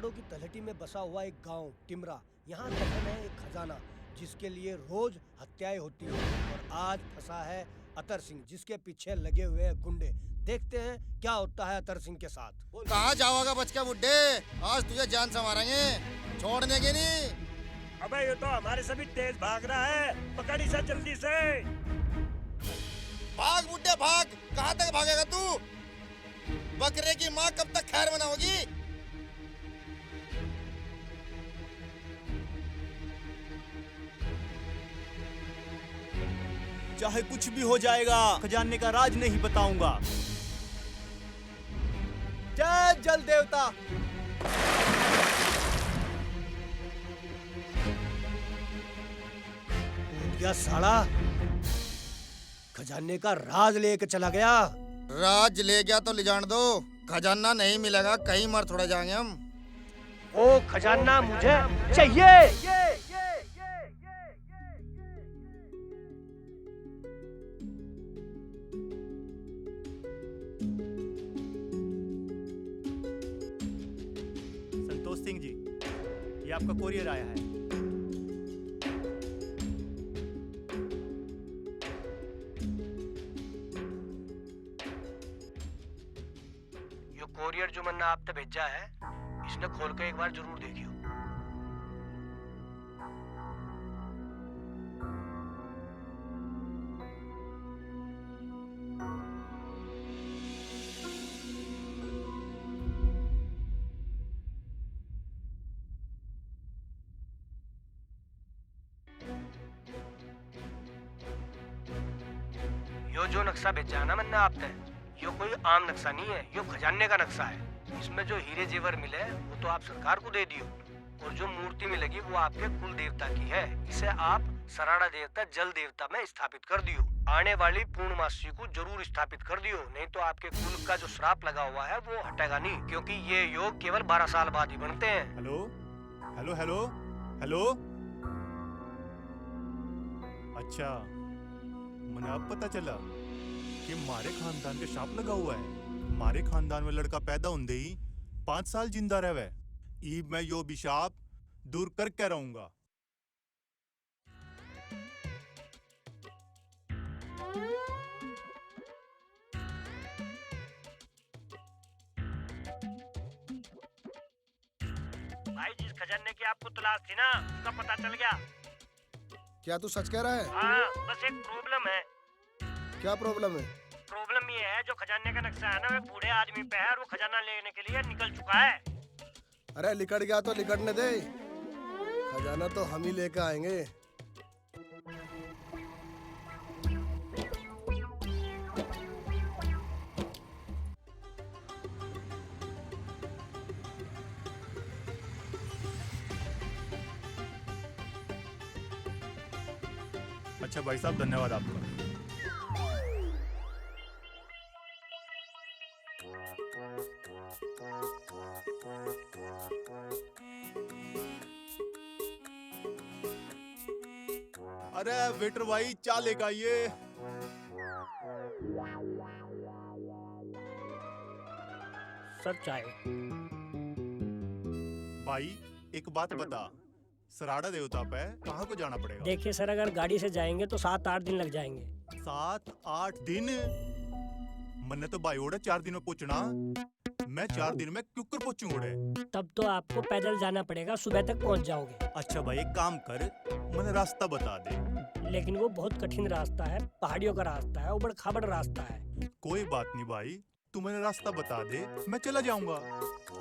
पहाड़ों की तलहटी में बसा हुआ एक गांव टिमरा। यहाँ दफन है एक खजाना जिसके लिए रोज हत्याएं होती हैं। और आज फंसा है अतर सिंह, जिसके पीछे लगे हुए हैं गुंडे। देखते हैं क्या होता है अतर सिंह के साथ। कहाँ जाओगा बच के बुड्ढे? आज तुझे जान से मारेंगे, छोड़ने के नहीं। अबे ये तो हमारे से भी तेज भाग रहा है, पकड़ इसे जल्दी से। भाग बुड्ढे भाग, कहाँ तक भागेगा तू? बकरे की माँ कब तक खैर मनाओगी? चाहे कुछ भी हो जाएगा, खजाने का राज नहीं बताऊंगा। जय जल देवता। क्या साला खजाने का राज लेके चला गया। राज ले गया तो ले जान दो, खजाना नहीं मिलेगा, कहीं मर थोड़ा जाएंगे हम। ओ खजाना मुझे चाहिए। संतोष सिंह जी, ये आपका कोरियर आया है। ये कोरियर जो मैंने आप तक भेजा है, इसने खोल के एक बार जरूर देखियो। यो जो नक्शा भेजा है ना मैंने आप तक, यो कोई आम नक्शा नहीं है, यो खजाने का नक्शा है। इसमें जो हीरे जेवर मिले वो तो आप सरकार को दे दियो, और जो मूर्ति मिलेगी वो आपके कुल देवता की है। इसे आप सराड़ा देवता जल देवता में स्थापित कर दियो। आने वाली पूर्णमासी को जरूर स्थापित कर दियो, नहीं तो आपके कुल का जो श्राप लगा हुआ है वो हटेगा नहीं, क्योंकि ये योग केवल 12 साल बाद ही बनते हैं। Hello hello hello hello. अच्छा, मैंने अब पता चला कि मारे खानदान के शाप लगा हुआ है। मारे खानदान में लड़का पैदा होंदे ही 5 साल जिंदा रहे। ई मैं यो विशाप दूर करके रहूंगा। भाई जिस खजाने की आपको तलाश थी ना, उसका पता चल गया। क्या तू सच कह रहा है? हाँ, बस एक प्रॉब्लम है। क्या प्रॉब्लम है? प्रॉब्लम ये है, जो खजाने का नक्शा है ना, वो बूढ़े आदमी पे है और वो खजाना लेने के लिए निकल चुका है। अरे लिकड़ गया तो लिकड़ने दे, खजाना तो हम ही लेकर आएंगे। अच्छा भाई साहब, धन्यवाद आपका। अरे वेटर भाई, चाय लेकर आइए। सर चाय। भाई एक बात बता, सराड़ा देवता पे कहाँ को जाना पड़ेगा? देखिए सर, अगर गाड़ी से जाएंगे तो 7-8 दिन लग जाएंगे। 7-8 दिन? मैंने तो भाई ओढ़े 4 दिन में पहुंचना। मैं 4 दिन में क्यों कर पहुंचूंगा? तब तो आपको पैदल जाना पड़ेगा, सुबह तक पहुंच जाओगे। अच्छा भाई, एक काम कर, मैंने रास्ता बता दे। लेकिन वो बहुत कठिन रास्ता है, पहाड़ियों का रास्ता है, उबड़ खाबड़ रास्ता है। कोई बात नहीं भाई, तू मैंने रास्ता बता दे, मैं चला जाऊंगा।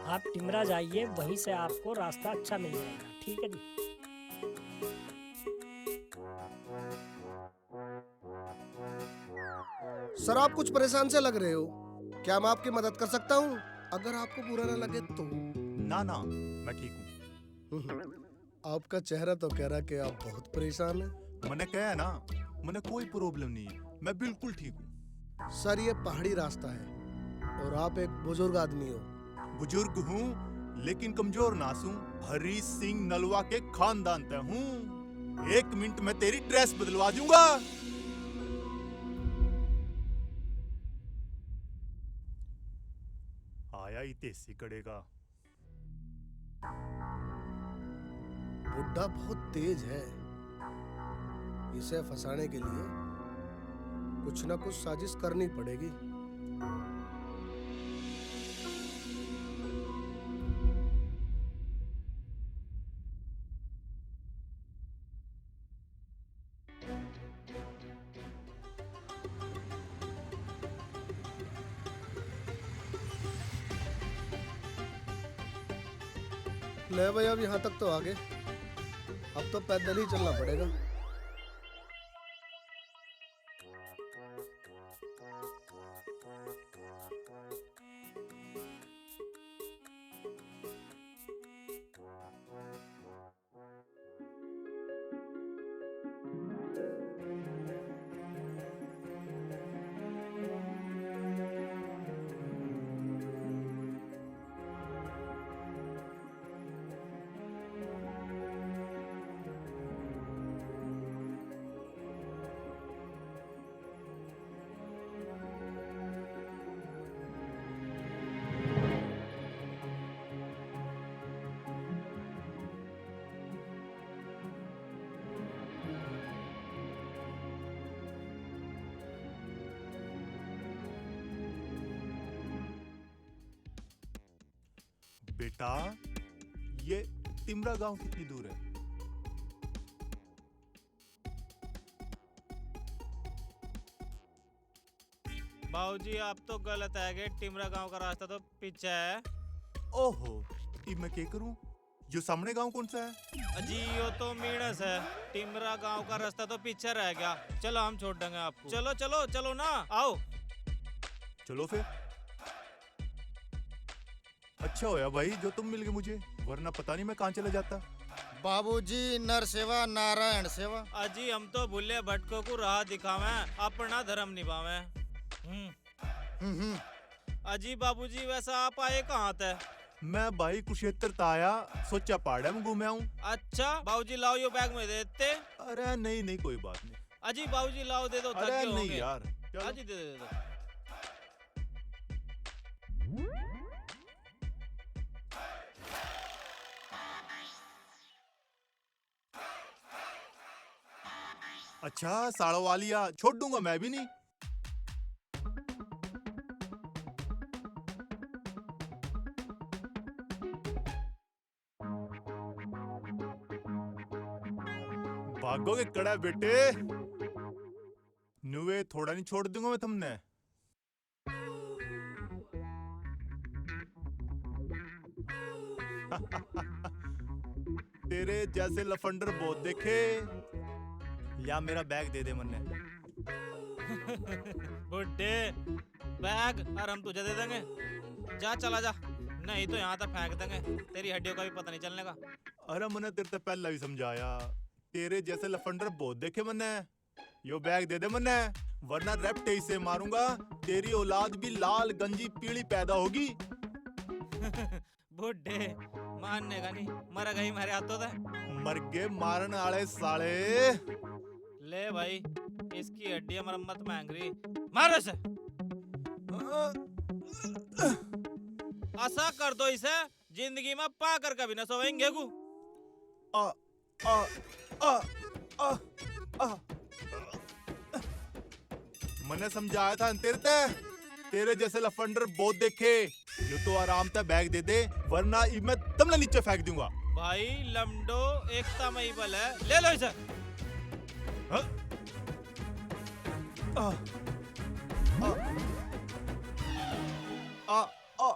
आप टिमरा जाइए, वहीं से आपको रास्ता अच्छा मिल जाएगा। ठीक है जी। सर आप कुछ परेशान से लग रहे हो, क्या मैं आपकी मदद कर सकता हूँ? अगर आपको बुरा ना लगे तो। ना ना, मैं ठीक हूँ। आपका चेहरा तो कह रहा कि आप बहुत परेशान हैं। मैंने कहा ना, मैंने कोई प्रॉब्लम नहीं है, मैं बिल्कुल ठीक हूँ। सर ये पहाड़ी रास्ता है और आप एक बुजुर्ग आदमी हो। बुजुर्ग हूँ लेकिन कमजोर नासूं। हरी सिंह नलवा के खानदान से हूँ। 1 मिनट में तेरी ड्रेस बदलवा दूंगा। आया ही तेसी कड़ेगा। बुड्ढा बहुत तेज है, इसे फंसाने के लिए कुछ ना कुछ साजिश करनी पड़ेगी। ले भाई, अब यहाँ तक तो आ गए, अब तो पैदल ही चलना पड़ेगा। बेटा, ये टिमरा गांव कितनी दूर है? बाबूजी आप तो गलत है कि टिमरा गांव का रास्ता तो पीछे है। ओहो, ये मैं क्या करूं? जो सामने गांव कौन सा है? अजी यो तो मीणस है, टिमरा गांव का रास्ता तो पीछे रह गया। चलो हम छोड़ देंगे आपको। चलो चलो चलो ना, आओ। चलो फिर। अच्छा होया भाई जो तुम मिल गए मुझे, वरना पता नहीं मैं कहाँ चला जाता। बाबूजी नर सेवा नारायण सेवा। अजी हम तो भूले भटको को राह दिखावे, अपना धर्म निभावे। अजी बाबूजी वैसा आप आए कहाँ थे? मैं भाई कुरुक्षेत्र ताया, सोचा पहाड़ में घूमे आऊं। अच्छा बाबूजी लाओ यो बैग में दे देते। अरे नहीं नहीं कोई बात नहीं। अजी बाबूजी लाओ दे दो। अरे नहीं यार, चलो। अजी दे दो। अच्छा साड़ो वालिया, छोड़ दूंगा मैं भी नहीं। भागोगे कड़ा बेटे, नुवे थोड़ा नहीं छोड़ दूंगा मैं तुमने। तेरे जैसे लफंडर बहुत देखे। या मेरा बैग दे दे मन्ने। बुड्ढे बैग और हम तुझे दे देंगे। जा चला जा, नहीं तो यहाँ तक फेंक देंगे, तेरी हड्डियों का भी पता नहीं चलने का। अरे मैंने तेरे से पहला भी समझाया, तेरे जैसे लफंडर बहुत देखे मैंने। यो बैग दे दे मन्ने, वरना रेपटे से मारूंगा, तेरी औलाद भी लाल गंजी पीली पैदा होगी। बुड्ढे मानने का नहीं, मर गई मेरे हाथों से। मरगे मारन आले साले। ले भाई इसकी हड्डियां मरम्मत मांग रही, मारो इसे। ऐसा कर दो इसे, जिंदगी में पा कर कभी न सोएंगे गु। आ आ आ आ आ मैंने समझाया था तेरे जैसे लफंडर बहुत देखे। यो तो आराम से बैग दे दे, वरना मैं तुमने नीचे फेंक दूंगा। भाई लमडो एकता में ही बल है, ले लो इसे। हाँ? आ आ आ आ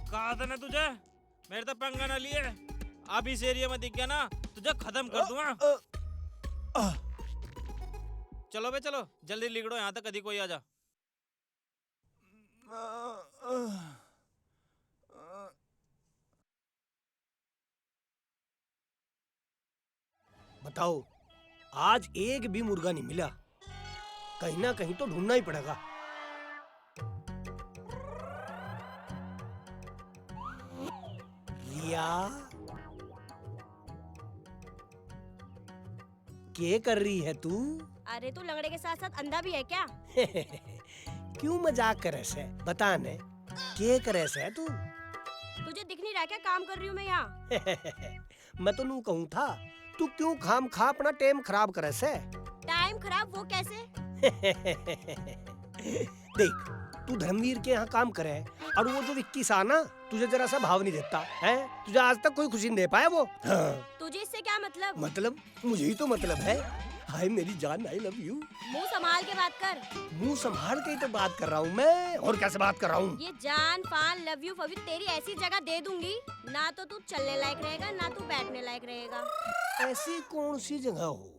कहा था ना तुझे, मेरे तो पंगा ना लिए। अब इस एरिया में दिख गया ना, तुझे खत्म कर दूंगा। चलो बे चलो, जल्दी लिगड़ो, यहाँ तक कभी कोई आ जा। बताओ, आज एक भी मुर्गा नहीं मिला, कहीं ना कहीं तो ढूंढना ही पड़ेगा। रिया, क्या कर रही है तू? अरे तू लंगड़े के साथ साथ अंधा भी है क्या? क्यों मजाक करे से? बता ने के करे से तू? तुझे दिख नहीं रहा क्या काम कर रही हूँ मैं यहाँ? मैं तो नू कहूँ था तू क्यों खाम खा अपना टाइम खराब करे से? टाइम खराब वो कैसे? देख तू धर्मवीर के यहाँ काम करे और वो जो विक्की सा ना तुझे जरा सा भाव नहीं देता है, तुझे आज तक कोई खुशी नहीं दे पाया वो। हाँ। तुझे इससे क्या मतलब? मतलब मुझे ही तो मतलब है। हाय मेरी जान, आई लव यू। मुंह संभाल के बात कर। मुंह संभाल के ही तो बात कर रहा हूँ मैं, और कैसे बात कर रहा हूँ? ये जान फान लव यू फवी तेरी ऐसी जगह दे दूंगी ना तो तू चलने लायक रहेगा ना तू बैठने लायक रहेगा। ऐसी कौन सी जगह हो?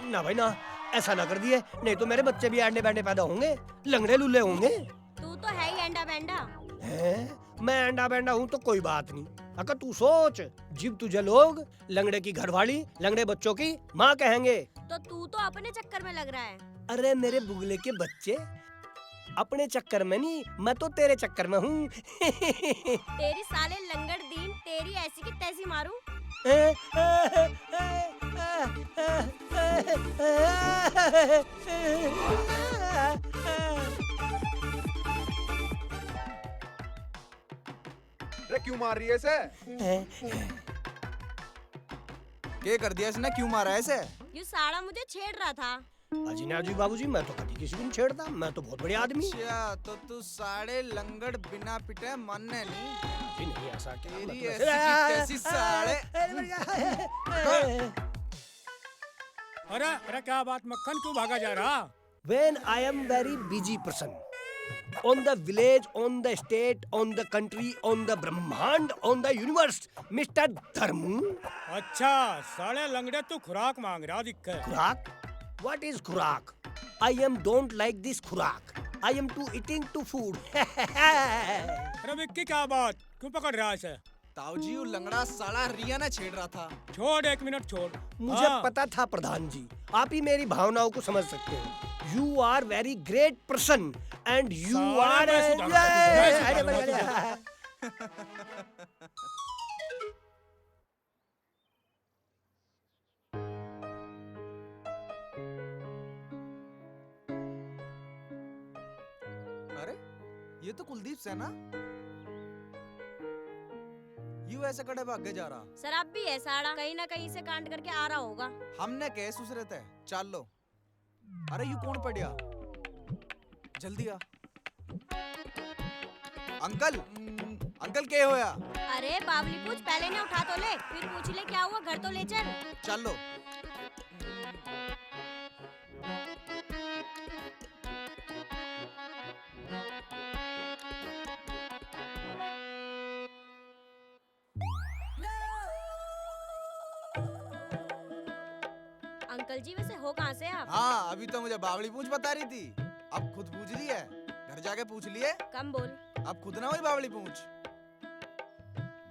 ना भाई ना, ऐसा ना कर दिए, नहीं तो मेरे बच्चे भी अंडे बैंडे पैदा होंगे, लंगड़े लुल्ले होंगे। तू तो है ही अंडा बैंडा। है? मैं अंडा बैंडा हूँ तो कोई बात नहीं। अगर तू सोच, जब तुझे लोग लंगड़े की घरवाली, लंगड़े बच्चों की माँ कहेंगे तो तू तो अपने चक्कर में लग रहा है। अरे मेरे बुगले के बच्चे, अपने चक्कर में नहीं, मैं तो तेरे चक्कर में हूँ। तेरी साले लंगड़ दीन तेरी ऐसी की तैसी मारूं। अरे क्यों मार रही है इसे? क्या कर दिया इसने? क्यों मारा है इसे? ये साड़ा मुझे छेड़ रहा था। अजी ना जी बाबूजी, मैं तो कभी किसी को नहीं छेड़ता, मैं तो बहुत बड़े आदमी। अच्छा तो तू साड़े लंगड़ बिना पिटे मानने नहीं? जी नहीं, ऐसा क्या तेरी मतलब? ऐसी की तैसी साड़े। अरे क्या बात, मक्खन क्यों भागा जा रहा? When I am very busy person, on the village, on the state, on the country, on the Brahmand, on the universe, Mr. Dharmu. अच्छा साले लंगड़े तू खुराक मांग रहा दिक्कत। खुराक? What is खुराक? I am don't like this खुराक. I am too eating to food. अरे विक्की क्या बात, क्यों पकड़ रहा है इसे? ताऊजी वो लंगड़ा साला रिया ने छेड़ रहा था। छोड़, एक मिनट छोड़। मुझे हाँ। पता था प्रधान जी, आप ही मेरी भावनाओं को समझ सकते हो। You are very great person and you are साले मैं सुधारूंगा, मैं सुधारूंगा। अरे ये तो कुलदीप से ना? यू ऐसे कड़े भागे जा रहा? शराब भी है साड़ा, कहीं ना कहीं से कांड करके आ रहा होगा। हमने कैसे उस रहते? चल लो। अरे यू कौन पड़िया? जल्दी आ। अंकल, अंकल क्या होया? अरे बावली पूछ, पहले ने उठा तो ले, फिर पूछ ले क्या हुआ, घर तो ले चल। चल लो। अंकल जी वैसे हो कहाँ से आप? हाँ अभी तो मुझे बावली पूछ बता रही थी, अब खुद पूछ रही है। घर जाके पूछ लिए? कम बोल। अब खुद ना हुई बावली पूछ।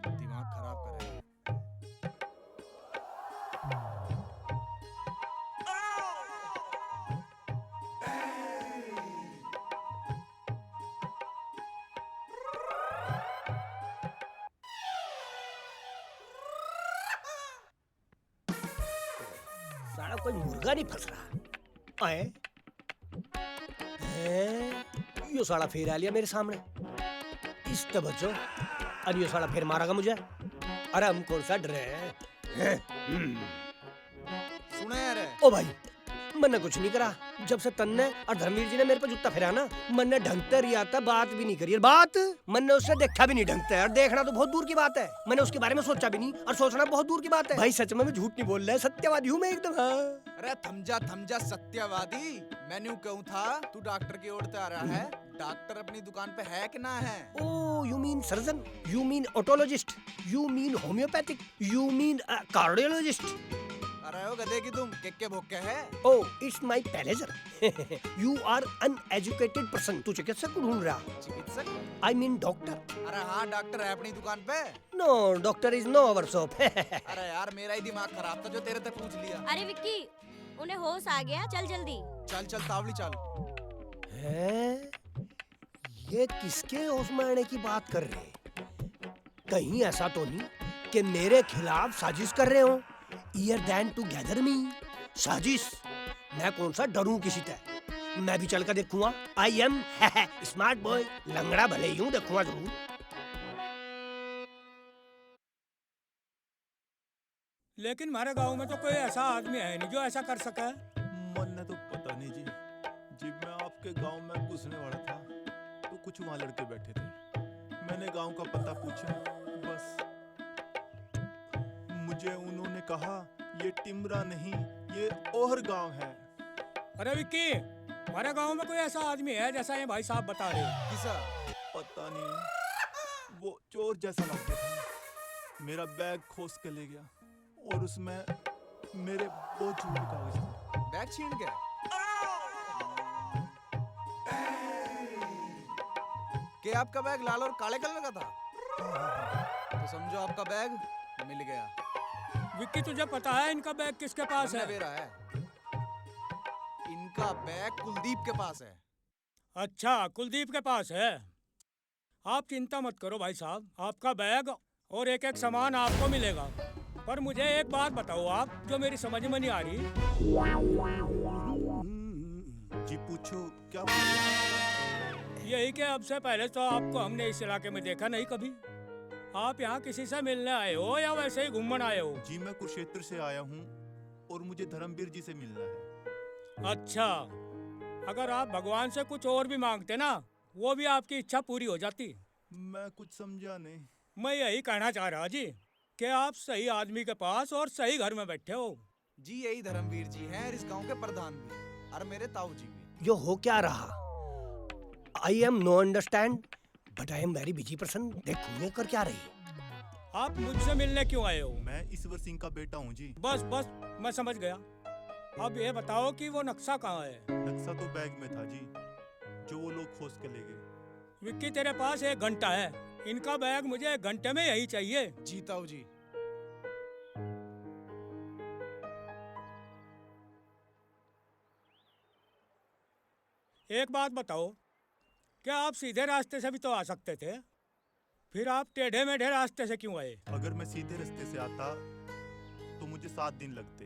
दिमाग खराब कर रही है। साला कोई मुर्गा नहीं फंस रहा। आए? यो साला फिर आ लिया मेरे सामने। इस बच्चों, अरे यो साला फिर मारेगा मुझे। अरे हम कौन सा डरे हैं? सुने यार, ओ भाई, मैंने कुछ नहीं करा। जब से तन्ने और धर्मवीर जी ने मेरे पे जूता फिरा ना, मैंने ढंग से रिया था, बात भी नहीं करी। बात मैंने उससे देखा भी नहीं ढंग से, और देखना तो बहुत दूर की बात है। मैंने उसके बारे में सोचा भी नहीं, और सोचना बहुत दूर की बात है। भाई सच में मैं झूठ नहीं बोल रहा है, सत्यवादी हूँ मैं एकदम। हाँ। अरे थमजा सत्यवादी। मैंने कहूँ था तू डॉक्टर की ओर से आ रहा है। डॉक्टर अपनी दुकान पे है कि ना है? Oh you mean surgeon, you mean otologist, you mean homeopathic, you mean cardiologist. अरे ओ गधे की तुम के भोके है? Oh it's my pleasure. You are uneducated person. तू चिकित्सक को ढूंढ रहा? चिकित्सक? I mean doctor. अरे हाँ डॉक्टर है अपनी दुकान पे। No doctor is no our shop. अरे यार मेरा ही दिमाग खराब था जो तेरे तक पूछ लिया। अरे विक्की, उन्हें होश आ गया, चल जल्दी। चल चल तावली चल। हैं? ये किसके होश में आने की बात कर रहे हैं? कहीं ऐसा तो नहीं कि मेरे खिलाफ साजिश कर रहे हो। ईयर देन टू गैदर मी। साजिश? मैं कौन सा डरूं किसी से? मैं भी चल कर देखूंगा। I am smart boy. लंगड़ा भले ही हूं, देखूंगा जरूर। लेकिन हमारे गांव में तो कोई ऐसा आदमी है नहीं जो ऐसा कर सका। मन तो पता नहीं जी। जब मैं आपके गांव में घुसने वाला था तो कुछ वहां लड़के बैठे थे। मैंने गांव का पता पूछा, बस मुझे उन्होंने कहा ये टिमरा नहीं, ये ओहर गांव है। अरे विक्की, हमारे गांव में कोई ऐसा आदमी है जैसा ये भाई साहब बता रहे हैं? किसा? पता नहीं, वो चोर जैसा लगता था। मेरा बैग खोस के ले गया और उसमें मेरे वो चोरी कागज थे। बैग छीन गया? क्या आपका बैग लाल और काले कलर का था? तो समझो आपका बैग मिल गया। विक्की, तुझे पता है इनका बैग किसके पास है? मेरा है। इनका बैग कुलदीप के पास है। अच्छा, कुलदीप के पास है। आप चिंता मत करो भाई साहब, आपका बैग और एक एक सामान आपको मिलेगा। पर मुझे एक बात बताओ आप, जो मेरी समझ में नहीं आ रही। जी पूछो, क्या पूछो? यही कि अब से पहले तो आपको हमने इस इलाके में देखा नहीं कभी। आप यहाँ किसी से मिलने आए हो या वैसे ही घूमने आए हो? जी मैं कुरुक्षेत्र से आया हूँ और मुझे धर्मवीर जी से मिलना है। अच्छा, अगर आप भगवान से कुछ और भी मांगते ना, वो भी आपकी इच्छा पूरी हो जाती। मैं कुछ समझा नहीं। मैं यही कहना चाह रहा जी कि आप सही आदमी के पास और सही घर में बैठे हो। जी यही धर्मवीर जी हैं और इस गांव के प्रधान भी, और मेरे ताऊ जी भी। यो हो क्या रहा? I am no understand but I am very busy person. देखूंगे कर क्या रही। आप मुझसे मिलने क्यों आए हो? मैं ईश्वर सिंह का बेटा हूँ जी। बस बस, मैं समझ गया। अब ये बताओ कि वो नक्शा कहाँ है? नक्शा तो बैग में था जी, जो वो लोग खोस के ले गए। विक्की, तेरे पास 1 घंटा है। इनका बैग मुझे 1 घंटे में यही चाहिए। जी ताऊ जी। एक बात बताओ, क्या आप सीधे रास्ते से भी तो आ सकते थे? फिर आप टेढ़े मेढ़े रास्ते से क्यों आए? अगर मैं सीधे रास्ते से आता तो मुझे 7 दिन लगते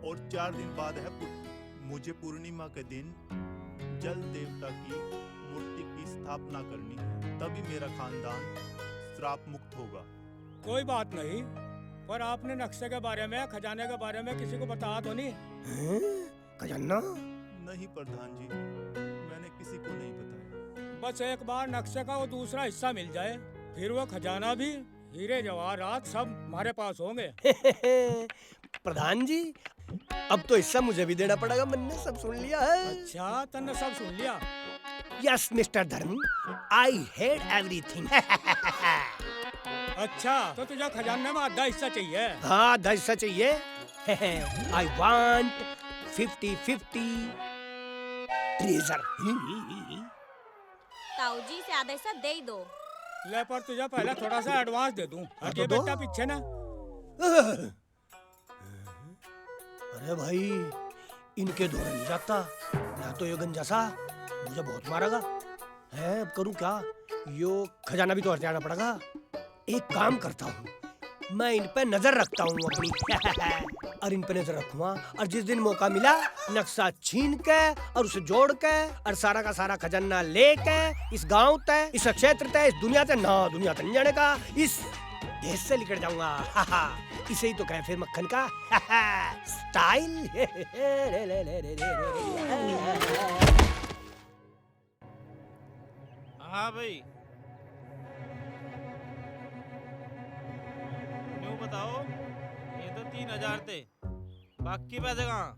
और 4 दिन बाद है मुझे पूर्णिमा के दिन जल देवता की मूर्ति की स्थापना करनी है, तभी मेरा खानदान श्राप मुक्त होगा। कोई बात नहीं, पर आपने नक्शे के बारे में, खजाने के बारे में किसी को बताया तो नहीं? खजाना? नहीं प्रधान जी, मैंने किसी को नहीं बताया। बस एक बार नक्शे का वो दूसरा हिस्सा मिल जाए, फिर वो खजाना भी, हीरे जवाहरात सब हमारे पास होंगे। प्रधान जी, अब तो हिस्सा मुझे भी देना पड़ेगा। मैंने सब सुन लिया है। अच्छा, तन्ने सब सुन लिया? यस मिस्टर धर्म, आई हेड एवरीथिंग। अच्छा, तो तुझे खजाने में आधा हिस्सा चाहिए? हाँ, आधा हिस्सा चाहिए। I want 50-50 treasure. ताऊ जी से आधा हिस्सा दे ही दो। ले, पर तुझे पहले थोड़ा सा एडवांस दे दूं। तो ये दो। बेटा पीछे ना। अरे भाई, इनके दौरे नहीं जाता ना, तो ये गंजा सा मुझे बहुत मारेगा। है, अब करूं क्या? यो खजाना भी तो हटाना पड़ेगा। एक काम करता हूँ, मैं इन पे नजर रखता हूँ अपनी। और इन पे नजर रखूंगा, और जिस दिन मौका मिला नक्शा छीन के और उसे जोड़ के और सारा का सारा खजाना लेके इस गांव तक, इस क्षेत्र तक, इस दुनिया तक, ना दुनिया तक नहीं जाने का, इस देश से निकल जाऊंगा। इसे ही तो कहे फिर मक्खन का स्टाइल। हाँ भाई, न्यू बताओ। ये तो 3000 थे, बाकी पैसे कहाँ?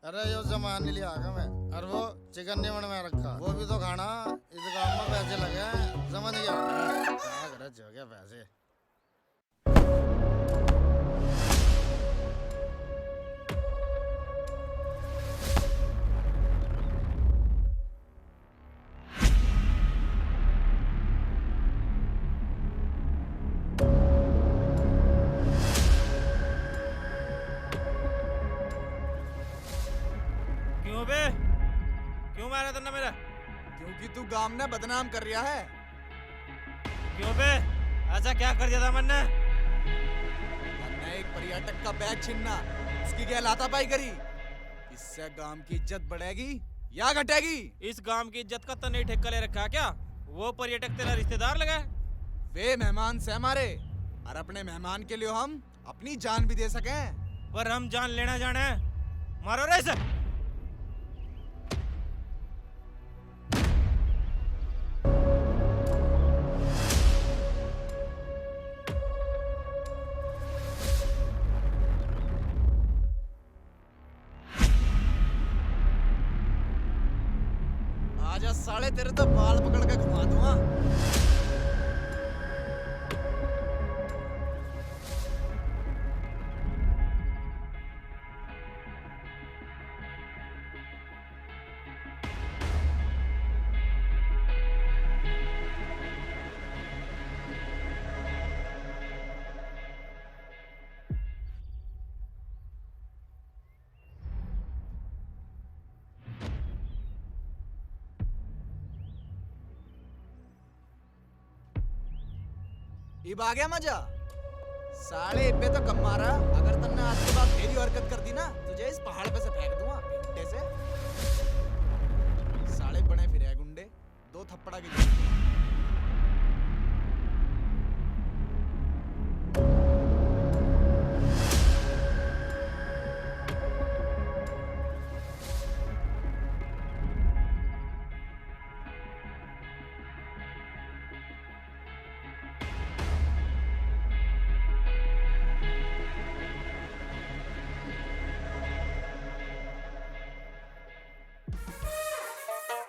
अरे यो सामान नहीं लिया मैं, और वो चिकन निमन में रखा, वो भी तो खाना। इस गांव में पैसे लगे, समझ गया? क्या करे जो गया पैसे। क्यों बे? क्यों मारा तन्ने मेरा? क्योंकि तू गांव ने बदनाम कर रहा है। क्यों बे? ऐसा क्या कर दिया था मैंने? बैठक का बैग छीनना उसकी क्या लातापाई करी? इससे गांव की इज्जत बढ़ेगी या घटेगी? इस गांव की इज्जत का तो नहीं ठेका ले रखा क्या? वो पर्यटक तेरा रिश्तेदार लगा है? वे मेहमान से हमारे, और अपने मेहमान के लिए हम अपनी जान भी दे सकें। पर हम जान लेना जाने हैं। मारो रे इसे। आजा साले, तेरे तो बाल पकड़ के घुमा दूंगा। इब आ गया मजा? साले इब्बे तो कम मारा। अगर तुमने आज के बाद मेरी हरकत कर दी ना, तुझे इस पहाड़ पे से फेंक दूंगा पिंडे से। साले बने फिरे गुंडे, 2 थप्पड़ा की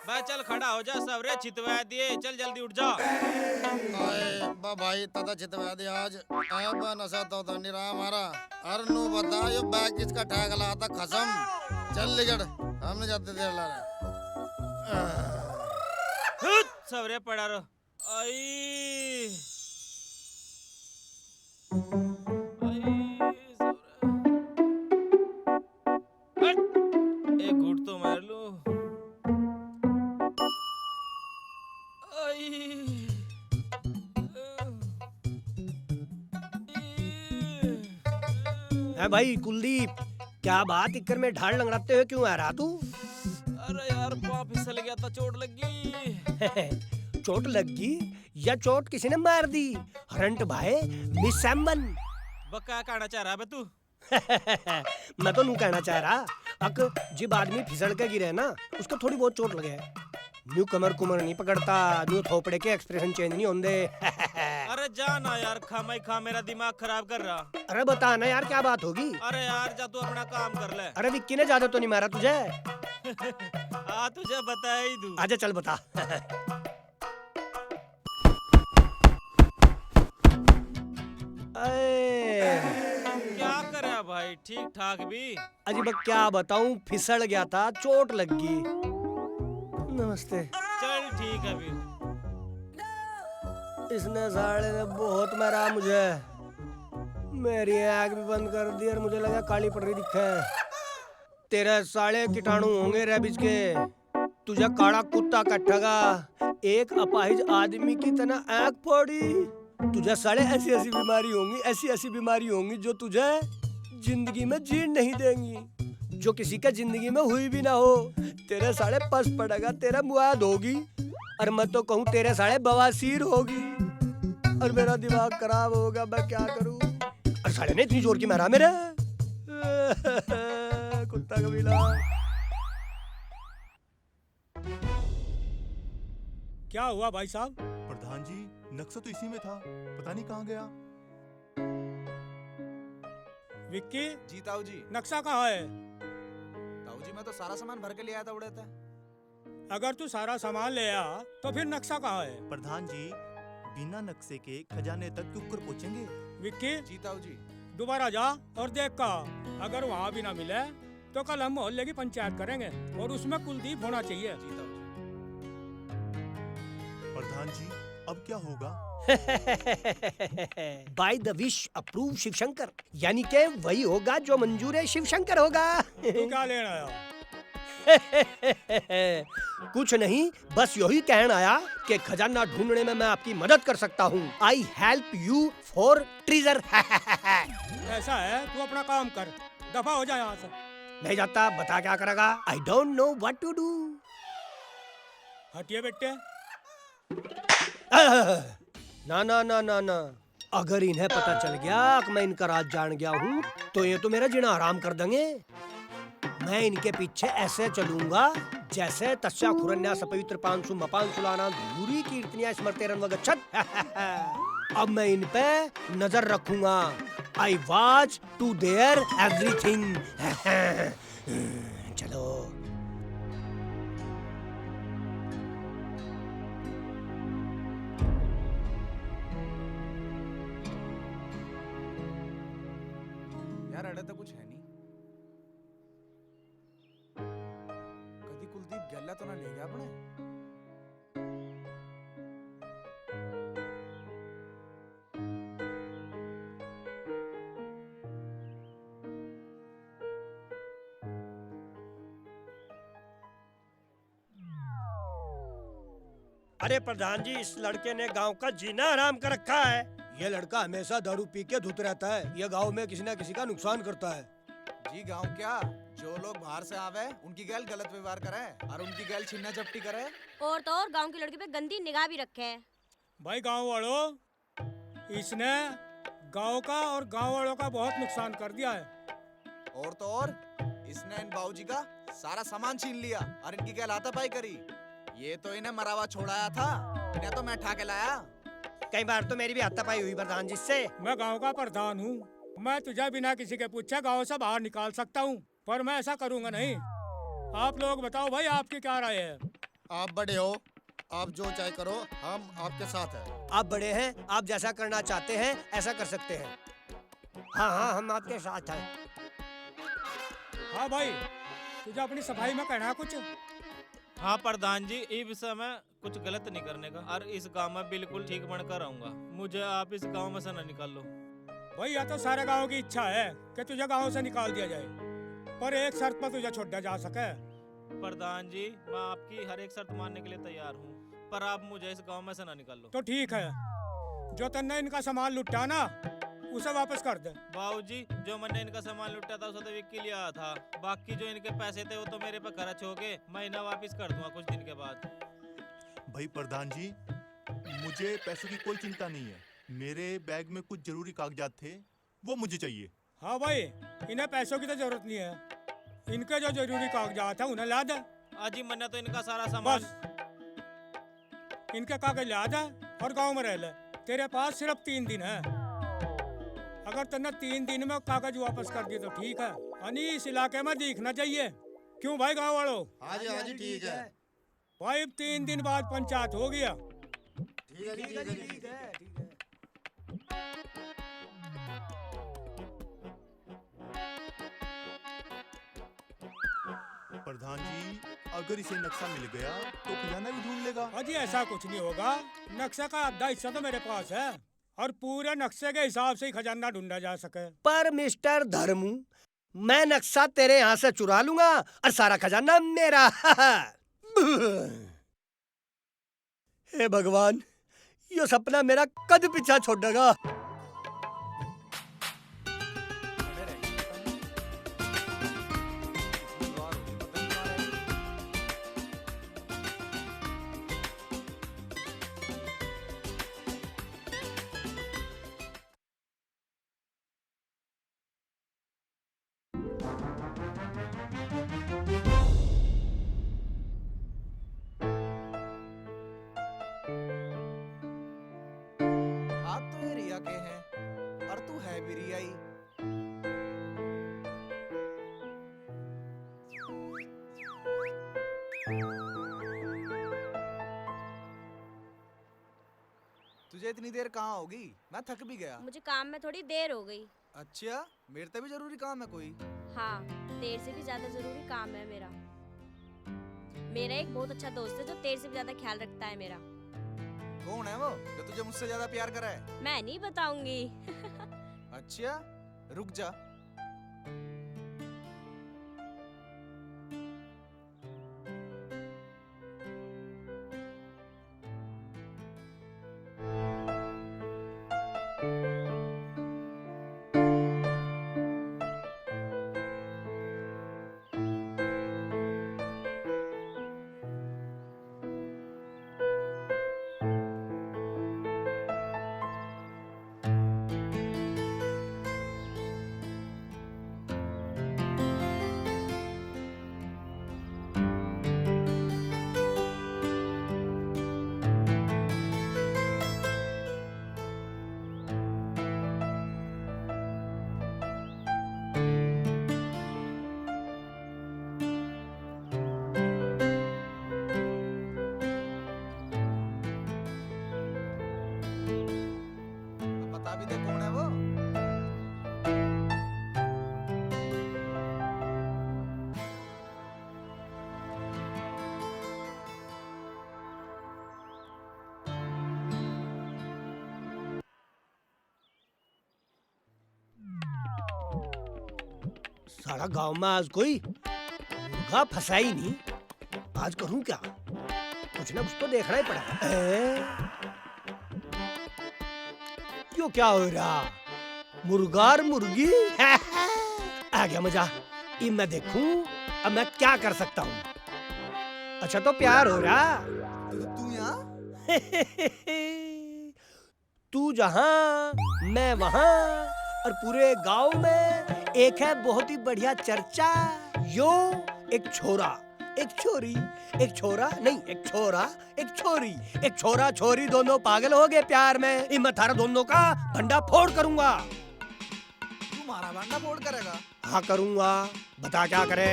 भाई चल खड़ा हो जा सब रे, चितवा दिए, चल जल्दी उठ जा। भाई तदा चितवा दे आज। अब नशा तो निरा हमारा। अरे नु बता ये बैग किसका ठेका ला था? कसम चल लिगड़, हमने जाते देर ला रहा। सब रे पड़ा रहो। आई एक घूट तो मार लूं। है भाई कुलदीप, क्या बात इक्कर में ढाल लंगड़ाते हुए क्यों आ रहा तू? अरे यार पाँव फिसल गया था, चोट लग गई। चोट लग गई या चोट किसी ने मार दी? हरंट भाई मिस सैमन। बक्का कहना चाह रहा है तू? मैं तो नू कहना चाह रहा अक जिब आदमी फिसल के गिरे ना उसको थोड़ी बहुत चोट लगे, न्यू कमर कुमर नहीं पकड़ता, न्यू थोपड़े के एक्सप्रेशन चेंज नहीं होंगे। अरे जा ना यार, खामा ही खा मेरा दिमाग खराब कर रहा। अरे बता ना यार क्या बात होगी? अरे यार जा तू अपना काम कर ले। अरे विक्की ने ज्यादा तो नहीं मारा तुझे? हाँ तुझे बता ही दूं। आजा चल बता। क्या करे भाई, ठीक ठाक भी। अजी बक क्या बताऊं, फिसल गया था, चोट लग गई। नमस्ते। चल ठीक है भी। इसने साले ने बहुत मारा मुझे, मेरी आँख भी बंद कर दी और मुझे लगा काली पटरी दिखे। तेरे साले कीटाणु होंगे रेबिज के, तुझे काला कुत्ता कट्ठेगा, एक अपाहिज आदमी की तरह आँख फोड़ी। तुझे साले ऐसी ऐसी बीमारी होंगी, ऐसी ऐसी बीमारी होंगी जो तुझे जिंदगी में जीण नहीं देंगी, जो किसी का जिंदगी में हुई भी ना हो। तेरे साले पस पड़ेगा, तेरा मुआद होगी, और मैं तो कहूँ तेरे साले बवासीर होगी, और मेरा दिमाग खराब होगा। मैं क्या करूँ? और साले ने इतनी जोर की मारा मेरे। कुत्ता कबीला। क्या हुआ भाई साहब? प्रधान जी नक्शा तो इसी में था, पता नहीं कहाँ गया। विक्की जी ताऊ जी। नक्शा कहाँ है? ताऊ जी मैं तो सारा सामान भर के ले आया था उड़े थे। अगर तू सारा सामान ले आ तो फिर नक्शा कहाँ है? प्रधान जी बिना नक्शे के खजाने तक क्यों कर पहुँचेंगे? विक्की जी ताऊ जी। दोबारा जा और देख का, अगर वहाँ भी ना मिले तो कल हम मोहल्ले की पंचायत करेंगे और उसमें कुलदीप होना चाहिए। जी ताऊ जी। प्रधान जी अब क्या होगा? By the wish approve Shiv Shankar, यानी के वही होगा जो मंजूर है शिव शंकर होगा। तू क्या लेना आया? कुछ नहीं, बस यही कहना आया कि खजाना ढूंढने में मैं आपकी मदद कर सकता हूँ। I help you for treasure. ऐसा है, तू अपना काम कर, दफा हो जा यहाँ से। नहीं जाता, बता क्या करेगा? I don't know what to do. हटिए बेटे। ना ना ना ना ना, अगर इन्हें पता चल गया कि मैं इनका राज जान गया हूँ तो ये तो मेरा जीना आराम कर देंगे। मैं इनके पीछे ऐसे चलूंगा जैसे तस्या खुरन्या सपवित्र पांसु मपान सुलाना धूरी कीर्तनिया स्मृतेरन वगच्छत। अब मैं इन पे नजर रखूंगा। I watch to their everything. चलो। यार अड़े तो कुछ है नहीं। कभी कुलदीप गैला तो ना ले गया अपने। अरे प्रधान जी, इस लड़के ने गांव का जीना हराम कर रखा है। ये लड़का हमेशा दारू पी के धुत रहता है। ये गांव में किसी न किसी का नुकसान करता है। जी गांव क्या, जो लोग बाहर से आवे उनकी गैल गलत व्यवहार करे और उनकी गैल छीना झपटी करे। और तो और गांव की लड़की पे गंदी निगाह भी रखे है। भाई गांव वालों, इसने गांव का और गांव वालों का बहुत नुकसान कर दिया है। और तो और इसने इन बाबूजी का सारा सामान छीन लिया और इनकी गैल हाथापाई करी। ये तो इन्हें मरावा छोड़ाया था, इन्हें तो मैं ठा के लाया। कई बार तो मेरी भी हाथापाई हुई प्रधान जी से। मैं गांव का प्रधान हूँ, मैं तुझे बिना किसी के पूछे गांव से बाहर निकाल सकता हूँ, पर मैं ऐसा करूँगा नहीं। आप लोग बताओ भाई, आपकी क्या राय है? आप बड़े हो, आप जो चाहे करो, हम आपके साथ हैं। आप बड़े हैं, आप जैसा करना चाहते हैं ऐसा कर सकते हैं। हाँ हाँ, हम आपके साथ हैं। हाँ भाई, तुझे अपनी सफाई में कहना है कुछ? हाँ प्रधान जी, इस विषय में कुछ गलत नहीं करने का और इस गांव में बिल्कुल ठीक बनकर रहूंगा। मुझे आप इस गांव में से न निकाल लो। भाई यह तो सारे गांव की इच्छा है कि तुझे गांव से निकाल दिया जाए, पर एक शर्त पर तुझे छोड़ा जा सके। प्रधान जी, मैं आपकी हर एक शर्त मानने के लिए तैयार हूँ, पर आप मुझे इस गांव में से न निकाल लो। तो ठीक है, जो तन्ने इनका सामान लुटा ना, उसे वापस कर दे। बाबूजी, जो मैंने इनका सामान लुटा था उसे तो विक्की लिया था। बाकी जो इनके पैसे थे वो तो मेरे पे खर्च हो गए। मैं इन्हें वापस कर दूंगा कुछ दिन के बाद। भाई प्रधान जी, मुझे पैसों की कोई चिंता नहीं है। मेरे बैग में कुछ जरूरी कागजात थे, वो मुझे चाहिए। हाँ भाई, इन्हें पैसों की तो जरूरत नहीं है। इनके जो जरूरी कागजात है उन्हें ला दे। अजी, मैंने तो इनका सारा सामान बस इनके कागज ला दे और गांव में रह ले। तेरे पास सिर्फ 3 दिन है। अगर तन्ने 3 दिन में कागज वापस कर दिए तो ठीक है, यानी इस इलाके में दिखना चाहिए। क्यों भाई गांव वालों? हाँ जी ठीक है। भाई 3 दिन बाद पंचायत हो गया। ठीक है जी, ठीक है जी, ठीक है। प्रधान जी, अगर इसे नक्शा मिल गया तो खजाना भी ढूंढ लेगा। अजी ऐसा कुछ नहीं होगा, नक्शे का आधा हिस्सा तो मेरे पास है और पूरे नक्शे के हिसाब से ही खजाना ढूंढा जा सके। पर मिस्टर धर्मू, मैं नक्शा तेरे यहाँ से चुरा लूंगा और सारा खजाना मेरा। हे भगवान, ये सपना मेरा कद पीछा छोड़ेगा। आप तो ये रिया के हैं और तू है भी रिया ही। तुझे इतनी देर कहाँ होगी? मैं थक भी गया। मुझे काम में थोड़ी देर हो गई। अच्छा, मेरे से भी जरूरी काम है कोई? हाँ, तेरे से भी ज्यादा जरूरी काम है मेरा। मेरा एक बहुत अच्छा दोस्त है जो तेरे से भी ज्यादा ख्याल रखता है मेरा। कौन है वो जो तुझे मुझसे ज्यादा प्यार करे? मैं नहीं बताऊंगी। अच्छा, रुक जा। सारा गांव में आज कोई मुर्गा फंसा ही नहीं। आज करूं क्या? कुछ ना कुछ तो देखना ही पड़ेगा। क्यों क्या हो रहा? मुर्गा और मुर्गी आ गया मजा। अब मैं देखूं अब मैं क्या कर सकता हूँ। अच्छा तो प्यार हो रहा। तू यहाँ? तू जहाँ मैं वहाँ और पूरे गांव में एक है बहुत ही बढ़िया चर्चा। यो एक छोरा एक छोरी, एक छोरा नहीं एक छोरा एक छोरी, एक छोरा छोरी दोनों पागल हो गए प्यार में। मैं थारा दोनों का भंडा फोड़ करूंगा। तू मारा भांडा फोड़ करेगा? हाँ करूंगा। बता क्या करे?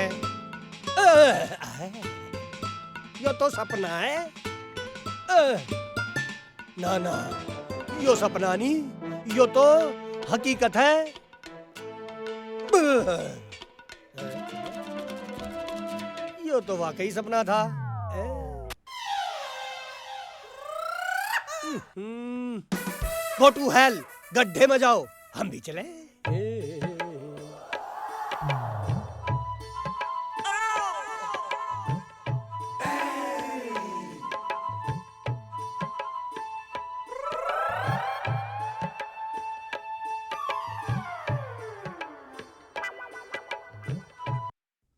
यो तो सपना है। ना ना यो सपना नहीं, यो तो हकीकत है। यो तो वाकई सपना था। गो टू हेल, गड्ढे में जाओ। हम भी चले।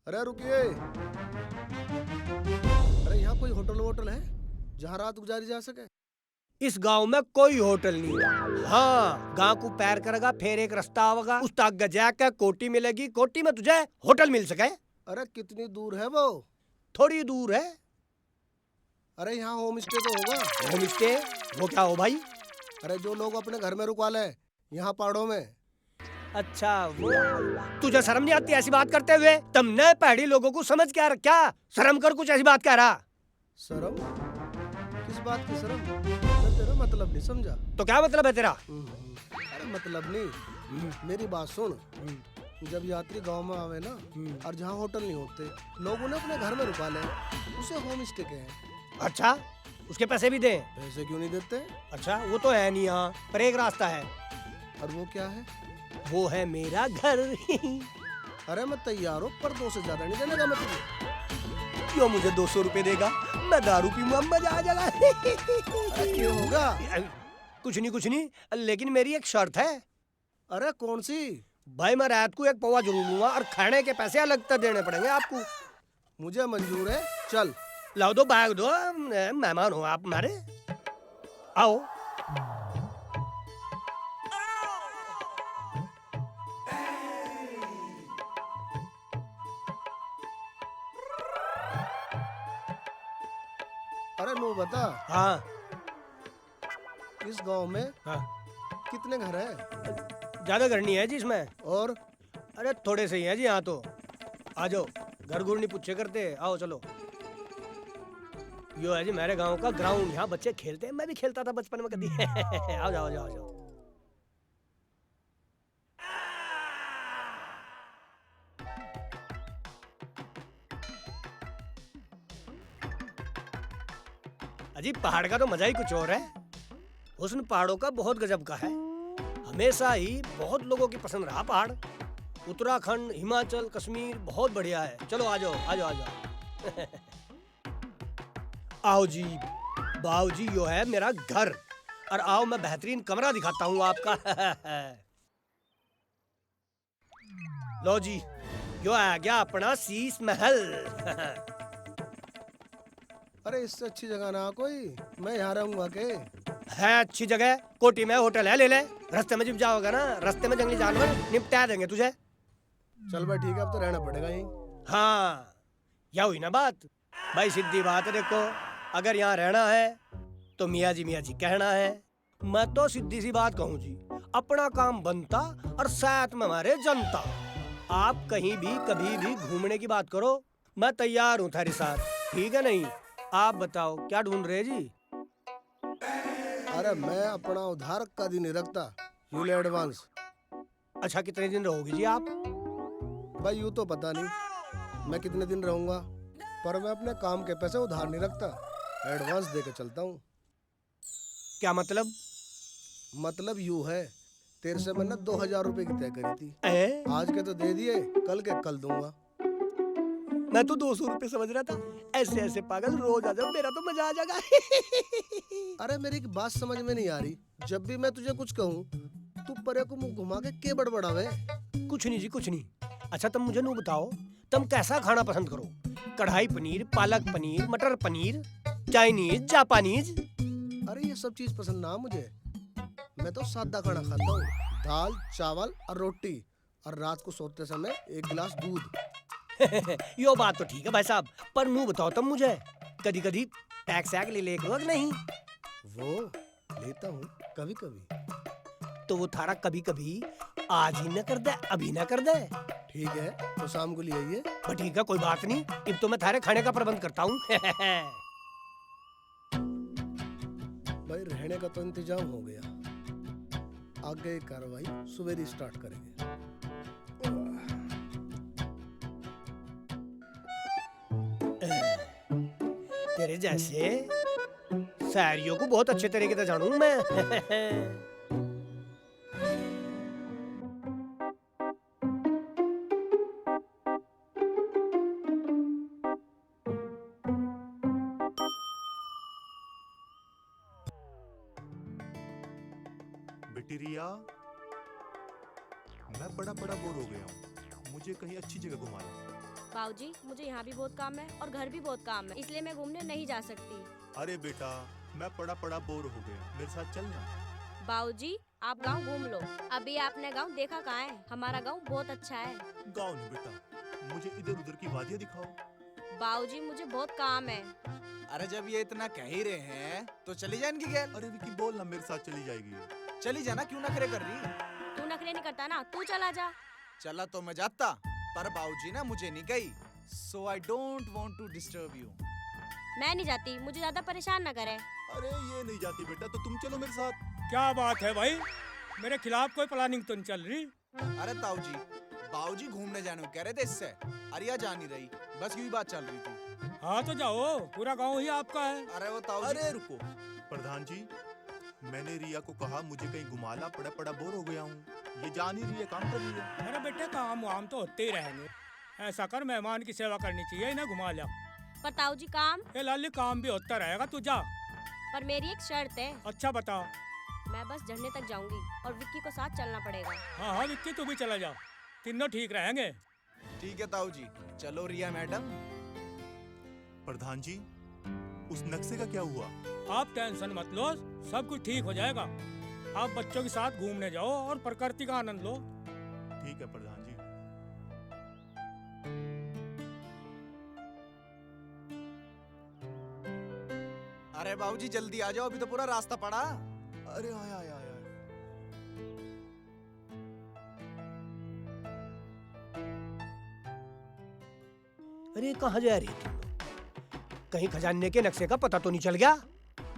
अरे रुकिए। अरे यहाँ कोई होटल वोटल है जहाँ रात गुजारी जा सके? इस गांव में कोई होटल नहीं। हाँ गांव को पैर करेगा फिर एक रास्ता होगा, उस तक गजा के कोटी मिलेगी। कोटी में तुझे होटल मिल सके। अरे कितनी दूर है वो? थोड़ी दूर है। अरे यहाँ होम स्टे तो होगा। होम स्टे वो क्या हो भाई? अरे जो लोग अपने घर में रुकवा ले यहाँ पहाड़ों में। अच्छा वो। तुझे शर्म नहीं आती ऐसी बात करते हुए? तुमने पहाड़ी लोगों को समझ क्या रखा? शर्म कर, कुछ ऐसी बात कह रहा। शर्म? किस बात की शर्म? मैं तेरा मतलब नहीं समझा। तो क्या मतलब है तेरा? अरे मतलब नहीं, मेरी बात सुन। जब यात्री गांव में आवे ना और जहाँ होटल नहीं होते, लोग उन्हें अपने घर में रुका ले, उसे होम स्टे कहें। अच्छा उसके पैसे भी दे? पैसे क्यों नहीं देते? अच्छा वो तो है नहीं यहाँ पर एक रास्ता है। और वो क्या है? वो है मेरा घर। अरे मैं तैयार हूँ पर 2 से ज्यादा नहीं देने का मैं तुझे। क्यों मुझे 200 रुपए देगा? मैं दारू पीऊंगा, मजा आ जाएगा। अरे क्यों होगा? कुछ नहीं, लेकिन मेरी एक शर्त है। अरे कौन सी? भाई मैं रात को एक पौवा जरूर लूंगा और खाने के पैसे अलग तक देने पड़ेंगे आपको। मुझे मंजूर है, चल। लाओ दो बैग दो, मेहमान हो आप हमारे। आओ। अरे नो बता। हाँ इस गांव में हाँ कितने घर हैं? ज्यादा घर नहीं है जी इसमें। और? अरे थोड़े से ही है जी यहाँ तो। आ जाओ, घर गुर नहीं पूछे करते। आओ चलो। यो है जी मेरे गांव का ग्राउंड, यहाँ बच्चे खेलते हैं। मैं भी खेलता था बचपन में कभी। आओ जाओ जाओ जाओ। अजी पहाड़ का तो मजा ही कुछ और है। हुस्न पहाड़ों का बहुत गजब का है। हमेशा ही बहुत लोगों की पसंद रहा पहाड़। उत्तराखंड, हिमाचल, कश्मीर बहुत बढ़िया है। चलो आ जाओ आ जाओ आ जाओ। आओ जी। बाऊ जी यो है मेरा घर। और आओ मैं बेहतरीन कमरा दिखाता हूँ आपका। लो जी, यो आ गया अपना शीश महल। अरे इससे अच्छी जगह ना कोई, मैं यहाँ रहूंगा के? है अच्छी जगह, कोटी में होटल है, ले ले। रास्ते में जब जाओगा ना, रास्ते में जंगली जानवर निपटा देंगे तुझे। चल भाई ठीक है, अब तो रहना पड़ेगा यहीं। हाँ या हुई ना बात। भाई सीधी बात है, देखो अगर यहाँ रहना है तो मियाँ जी कहना है। मैं तो सीधी सी बात कहूँ जी, अपना काम बनता और साथ में हमारे जनता। आप कहीं भी कभी भी घूमने की बात करो, मैं तैयार हूँ थारी साथ। ठीक है नहीं? आप बताओ क्या ढूंढ रहे जी? अरे मैं अपना उधार का दिन नहीं रखता, यू ले एडवांस। अच्छा कितने दिन रहोगे जी आप? भाई यूँ तो पता नहीं मैं कितने दिन रहूंगा, पर मैं अपने काम के पैसे उधार नहीं रखता, एडवांस दे के चलता हूँ। क्या मतलब? मतलब यूँ है तेरे से मैंने 2000 रुपए की तय करी थी। ए? आज के तो दे दिए, कल के कल दूंगा। मैं तो 200 रुपए समझ रहा था। ऐसे ऐसे पागल रोज आ जाओ, मेरा तो मजा आ जाएगा। अरे मेरी एक बात समझ में नहीं आ रही, जब भी मैं तुझे कुछ कहूँ तू परे को मुंह घुमा के के बड़बड़ावे। कुछ नहीं जी, कुछ नहीं। अच्छा तुम मुझे नू बताओ, तुम कैसा खाना पसंद करो? कढ़ाई पनीर, पालक पनीर, मटर पनीर, चाइनीज, जापानीज? अरे ये सब चीज पसंद ना मुझे। मैं तो सादा खाना खाता हूँ, दाल चावल और रोटी, और रात को सोते समय 1 गिलास दूध। यो बात तो ठीक है भाई साहब, पर नू बताओ तुम मुझे, कभी कभी टैक्स ऐग ले करो कि नहीं? वो लेता हूँ कभी कभी। तो वो थारा कभी कभी आज ही न कर दे, अभी न कर दे। ठीक है तो शाम को ले आइए। पर ठीक है, कोई बात नहीं, अब तो मैं थारे खाने का प्रबंध करता हूँ। भाई रहने का तो इंतजाम हो गया, आगे कार्रवाई सवेरे स्टार्ट करेंगे। तेरे जैसे शायरियों को बहुत अच्छे तरीके से जानूं मैं। बेटी रिया, मैं बड़ा बोर हो गया हूँ, मुझे कहीं अच्छी जगह घुमा लो। बाबूजी मुझे यहाँ भी बहुत काम है और घर भी बहुत काम है, इसलिए मैं घूमने नहीं जा सकती। अरे बेटा, मैं बड़ा बोर हो गया, मेरे साथ चलना। बाबूजी आप गांव घूम लो, अभी आपने गांव देखा कहाँ है? हमारा गांव बहुत अच्छा है। गाँव नहीं बेटा, मुझे इधर उधर की वादियाँ दिखाओ। बाबूजी मुझे बहुत काम है। अरे जब ये इतना कह ही रहे हैं तो चली जाए इनकी गैल। अरे विकी बोल ना, मेरे साथ चली जाएगी। चली जाना, क्यों नखरे कर रही? तू नखरे नहीं करता ना, तू चला जा। चला तो मैं जाता, पर बाबूजी ना मुझे नहीं कही, so I don't want to disturb you. मैं नहीं जाती, मुझे ज्यादा परेशान ना करे। अरे ये नहीं जाती बेटा, तो तुम चलो मेरे साथ। क्या बात है भाई, मेरे खिलाफ कोई प्लानिंग तो नहीं चल रही? अरे ताऊजी, बाबूजी घूमने जाने को कह रहे थे इससे, अरिया जा नहीं रही, बस यूं ही बात चल रही थी। हाँ तो जाओ, पूरा गांव ही आपका है। अरे वो ताऊजी, अरे रुको प्रधान जी, मैंने रिया को कहा मुझे कहीं घुमा ला, बड़ा बोर हो गया हूँ, ये जा नहीं रही है, काम कर रही है। अरे बेटे काम वाम तो होते ही रहेंगे, ऐसा कर मेहमान की सेवा करनी चाहिए, इन्हें घुमा लिया। पर ताऊजी काम? ये लाली काम भी होता रहेगा, तू जा। पर मेरी एक शर्त है। अच्छा बता। मैं बस झरने तक जाऊंगी और विक्की को साथ चलना पड़ेगा। हाँ हाँ विक्की तू भी चला जा, तीनों ठीक रहेंगे। ठीक है ताऊजी, चलो रिया मैडम। प्रधान जी, उस नक्शे का क्या हुआ? आप टेंशन मत लो, सब कुछ ठीक हो जाएगा। आप बच्चों के साथ घूमने जाओ और प्रकृति का आनंद लो। ठीक है प्रधान जी। अरे बाबूजी जल्दी आ जाओ, अभी तो पूरा रास्ता पड़ा। अरे आया आया आया। अरे कहाँ जा रही तुम? कहीं खजाने के नक्शे का पता तो नहीं चल गया?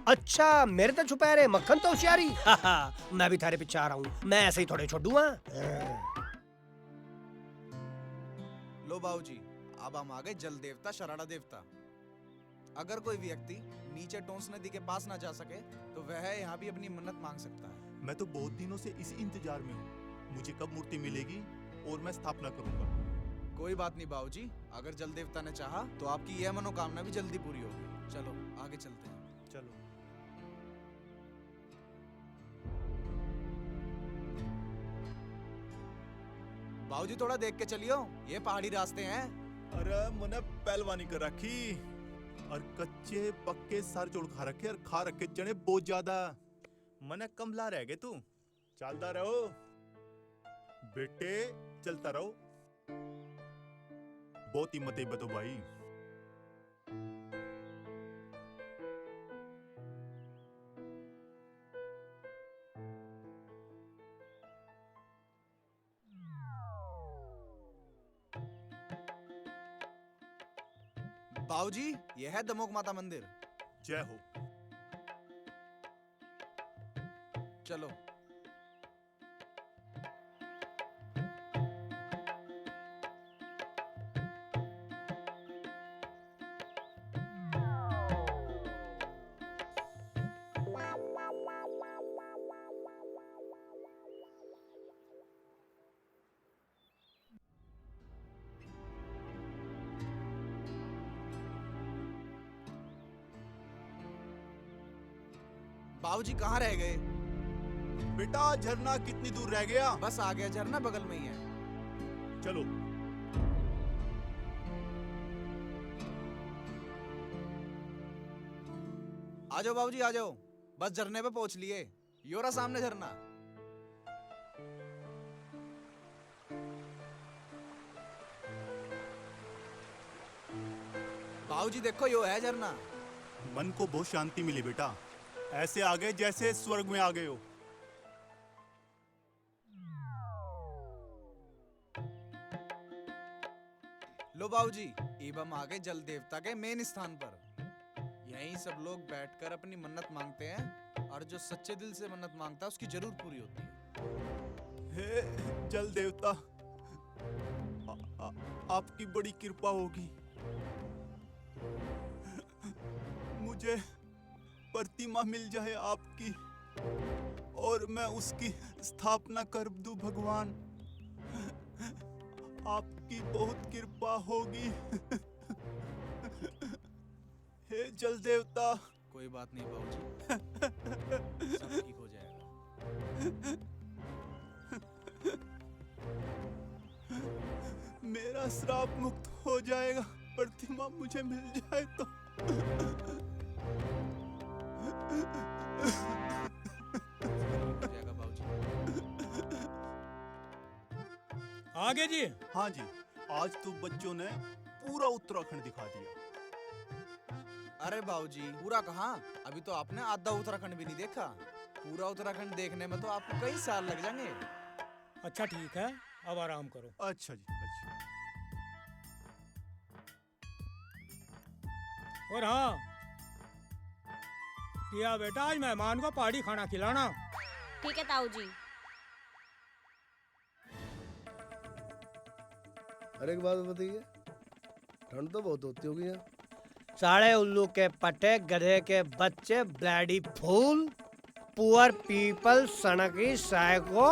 अच्छा मेरे तो छुपा रहे, मक्खन तो होशियारी। मैं भी थारे पीछे आ रहा हूँ, मैं ऐसे ही थोड़े छोड़ दूंगा। लो बाबूजी, अब हम आ गए जल देवता शराड़ा देवता। अगर कोई व्यक्ति नीचे टोंस नदी के पास ना जा सके तो वह यहाँ भी अपनी मन्नत मांग सकता है। मैं तो बहुत दिनों से इसी इंतजार में हूँ, मुझे कब मूर्ति मिलेगी और मैं स्थापना करूंगा। कोई बात नहीं बाबूजी, अगर जल देवता ने चाहा तो आपकी यह मनोकामना भी जल्दी पूरी होगी। चलो आगे चलते हैं। चलो। बाबूजी थोड़ा देख के चलियो, ये पहाड़ी रास्ते हैं। अरे मैंने पहलवानी कर रखी और कच्चे पक्के सर चोड़ खा रखे और खा रखे चने बहुत ज्यादा। मने कमला रह गए तू, चलता रहो बेटे, चलता रहो। बहुत हिम्मत है बतो भाई। बाबूजी यह है दमोक माता मंदिर। जय हो। चलो। बाबूजी कहाँ रह गए? बेटा झरना कितनी दूर रह गया? बस आ गया झरना, बगल में ही है। चलो। आ जाओ बाबूजी, आ जाओ, बस झरने पे पहुंच लिए। यो रहा सामने झरना। बाबूजी देखो, यो है झरना। मन को बहुत शांति मिली बेटा, ऐसे आ गए जैसे स्वर्ग में आ गए हो। लो बाबूजी, अब हम आ गए जल देवता के मेन स्थान पर। यहीं सब लोग बैठकर अपनी मन्नत मांगते हैं, और जो सच्चे दिल से मन्नत मांगता है उसकी जरूर पूरी होती है। हे जल देवता, आपकी बड़ी कृपा होगी। मुझे प्रतिमा मिल जाए आपकी, और मैं उसकी स्थापना कर दूं भगवान। आपकी बहुत कृपा होगी। हे जल देवता। कोई बात नहीं बाबूजी, सब ठीक हो जाएगा। मेरा श्राप मुक्त हो जाएगा, प्रतिमा मुझे मिल जाए तो। हो जाएगा बाबूजी। आगे जी। हाँ जी, आज तो बच्चों ने पूरा उत्तराखंड दिखा दिया। अरे बाबूजी, पूरा कहाँ, अभी तो आपने आधा उत्तराखंड भी नहीं देखा। पूरा उत्तराखंड देखने में तो आपको कई साल लग जाएंगे। अच्छा ठीक है, अब आराम करो। अच्छा जी, अच्छा। और हाँ प्रिया बेटा, आज मेहमान को पहाड़ी खाना खिलाना। ठीक है ताऊ जी। अरे एक बात बताइए, ठंड तो बहुत होती होगी यहाँ। साढ़े उल्लू के पट्टे, गधे के बच्चे, ब्लैडी फूल, पुअर पीपल, सनकी साइको।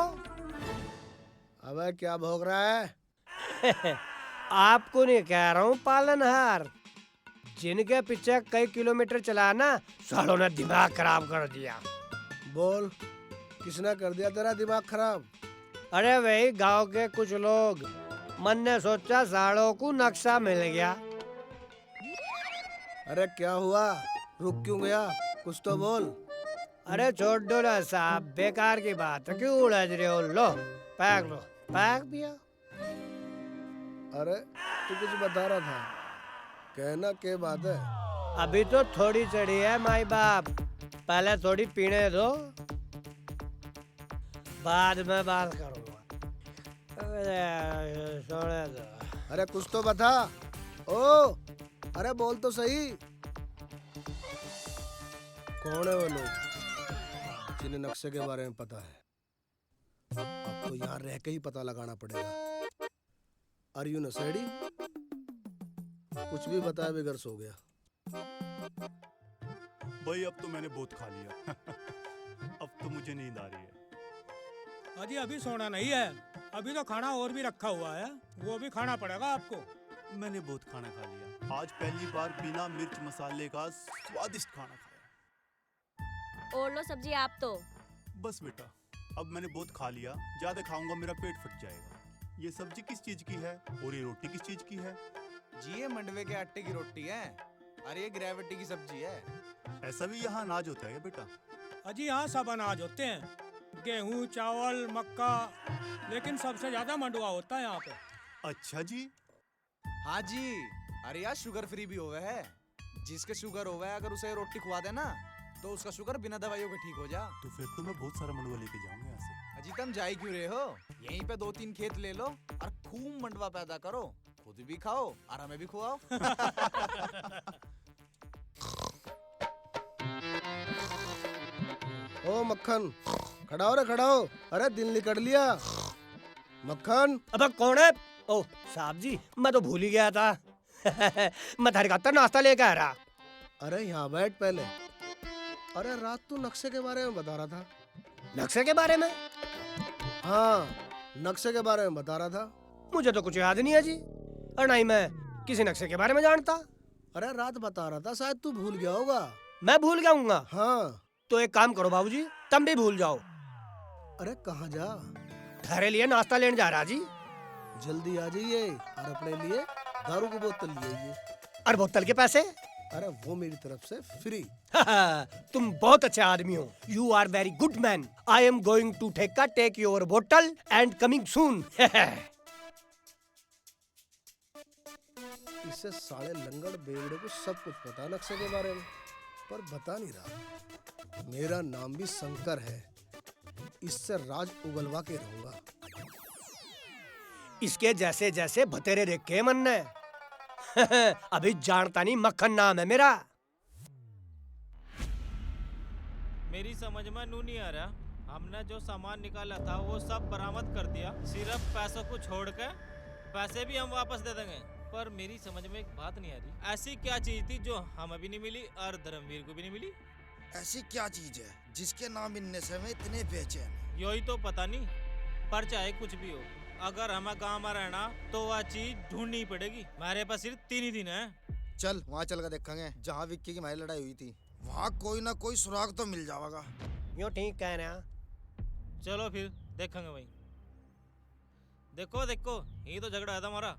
अबे क्या भोग रहा है? आपको नहीं कह रहा हूँ पालनहार, जिनके पीछे कई किलोमीटर चला ना, सालों ने दिमाग खराब कर दिया। बोल, किसने कर दिया तेरा दिमाग खराब? अरे वही गांव के कुछ लोग। मन ने सोचा साड़ों को नक्शा मिल गया। अरे क्या हुआ, रुक क्यों गया, कुछ तो बोल। अरे छोड़ दो ना साहब, बेकार की बात है, क्यों उलझ रहे हो? लो पैक पिया। अरे तू कुछ बता रहा था, कहना क्या बात है? अभी तो थोड़ी चढ़ी है माई बाप, पहले थोड़ी पीने दो, बाद में बात करूंगा। छोड़े दो। अरे कुछ तो बता। ओ अरे बोल तो सही, कौन है वो लोग जिन्हें नक्शे के बारे में पता है? अब तो यहाँ रह के ही पता लगाना पड़ेगा। आर यू नशेड़ी? कुछ भी बताया बगैर सो गया। भाई अब तो मैंने बहुत खा लिया। अब तो मुझे नींद आ रही है। अजी अभी सोना नहीं है, अभी तो खाना और भी रखा हुआ है, वो भी खाना पड़ेगा आपको। मैंने बहुत खाना खा लिया, आज पहली बार बिना मिर्च मसाले का स्वादिष्ट खाना खाया। और लो सब्जी आप तो। बस बेटा, अब मैंने बहुत खा लिया, ज्यादा खाऊंगा मेरा पेट फट जाएगा। ये सब्जी किस चीज की है और ये रोटी किस चीज की है? जी ये मंडवे के आटे की रोटी है, और ये ग्रेविटी की सब्जी है। ऐसा भी यहाँ अनाज होता है बेटा? अजी यहाँ सब अनाज होते हैं, गेहूँ, चावल, मक्का, लेकिन सबसे ज्यादा मंडुआ होता है यहाँ पे। अच्छा जी। हाँ जी, अरे यार शुगर फ्री भी होवे है। जिसके शुगर होवे है, अगर उसे रोटी खुआ देना तो उसका शुगर बिना दवाइयों के ठीक हो जा। तो फिर तो मैं बहुत सारा मंडुआ लेके जाऊंगा यहाँ से। अजी तुम जा ही क्यों रहे हो? यहीं पे 2-3 खेत ले लो और खूब मंडवा पैदा करो, खुद भी खाओ और हमें भी खुआओ। ओ मक्खन, खड़ा हो रे, खड़ा हो। अरे दिल निकल लिया मक्खन। अब कौन है? ओ साहब जी, मैं तो भूल ही गया था। मैं थारी खातर नाश्ता लेकर आ रहा। अरे यहाँ बैठ पहले। अरे रात तू नक्शे के बारे में बता रहा था। नक्शे के बारे में? हाँ, नक्शे के बारे में बता रहा था। मुझे तो कुछ याद नहीं है जी, और नहीं मैं किसी नक्शे के बारे में जानता। अरे रात बता रहा था, शायद तू भूल गया होगा। मैं भूल जाऊंगा? हाँ। तो एक काम करो बाबूजी, तुम भी भूल जाओ। अरे कहाँ जा? थारे लिए नाश्ता लेने जा रहा जी। जल्दी आ जाइए और अपने लिए दारू की बोतल ले आइए। और बोतल के पैसे? अरे वो मेरी तरफ से फ्री। तुम बहुत अच्छे आदमी हो। You are very good man. I am going to take your बोतल एंड कमिंग सून। इससे साले लंगड़ बेवड़े को सब कुछ पता नक्शे के बारे में, पर बता नहीं रहा। मेरा नाम भी शंकर है, इससे राज उगलवा के रहूंगा। इसके जैसे जैसे भतेरे देखे मन ने। अभी जानता नहीं, मक्खन नाम है मेरा। मेरी समझ में नू नहीं आ रहा। हमने जो सामान निकाला था वो सब बरामद कर दिया, सिर्फ पैसों को छोड़ के। पैसे भी हम वापस दे देंगे, पर मेरी समझ में एक बात नहीं आ रही। ऐसी क्या चीज थी जो हमें भी नहीं मिली और धर्मवीर को भी नहीं मिली? ऐसी क्या चीज है जिसके नाम मिलने से हमें इतने बेचैन हैं? यही तो पता नहीं, पर चाहे कुछ भी हो, अगर हमें गांव में रहना तो वह चीज ढूंढनी पड़ेगी। हमारे पास सिर्फ 3 ही दिन है। चल वहाँ चल कर देखेंगे जहाँ विक्की की हमारी लड़ाई हुई थी। वहाँ कोई ना कोई सुराग तो मिल जाएगा। यो ठीक कह रहे हैं। चलो फिर देखेंगे भाई। देखो देखो, ये तो झगड़ा था हमारा।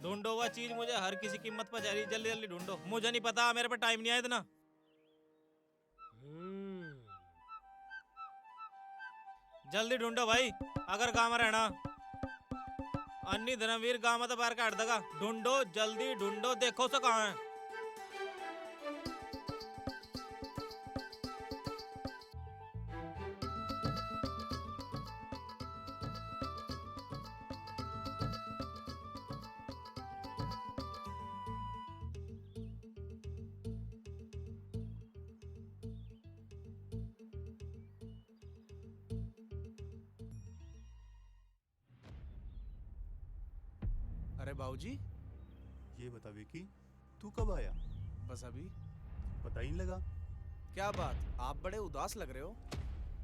ढूंढो वह चीज, मुझे हर किसी कीमत पर चाहिए। जल्दी जल्दी ढूंढो, मुझे नहीं पता, मेरे पे टाइम नहीं है इतना। जल्दी ढूंढो भाई, अगर गांव में रहना। अन्नी धर्मवीर गांव में तो बाहर काट देगा। ढूंढो, जल्दी ढूंढो, देखो सो कहाँ है। अरे बाबूजी, ये बता विकी, तू कब आया? बस अभी। पता ही नहीं लगा। क्या बात, आप बड़े उदास लग रहे हो।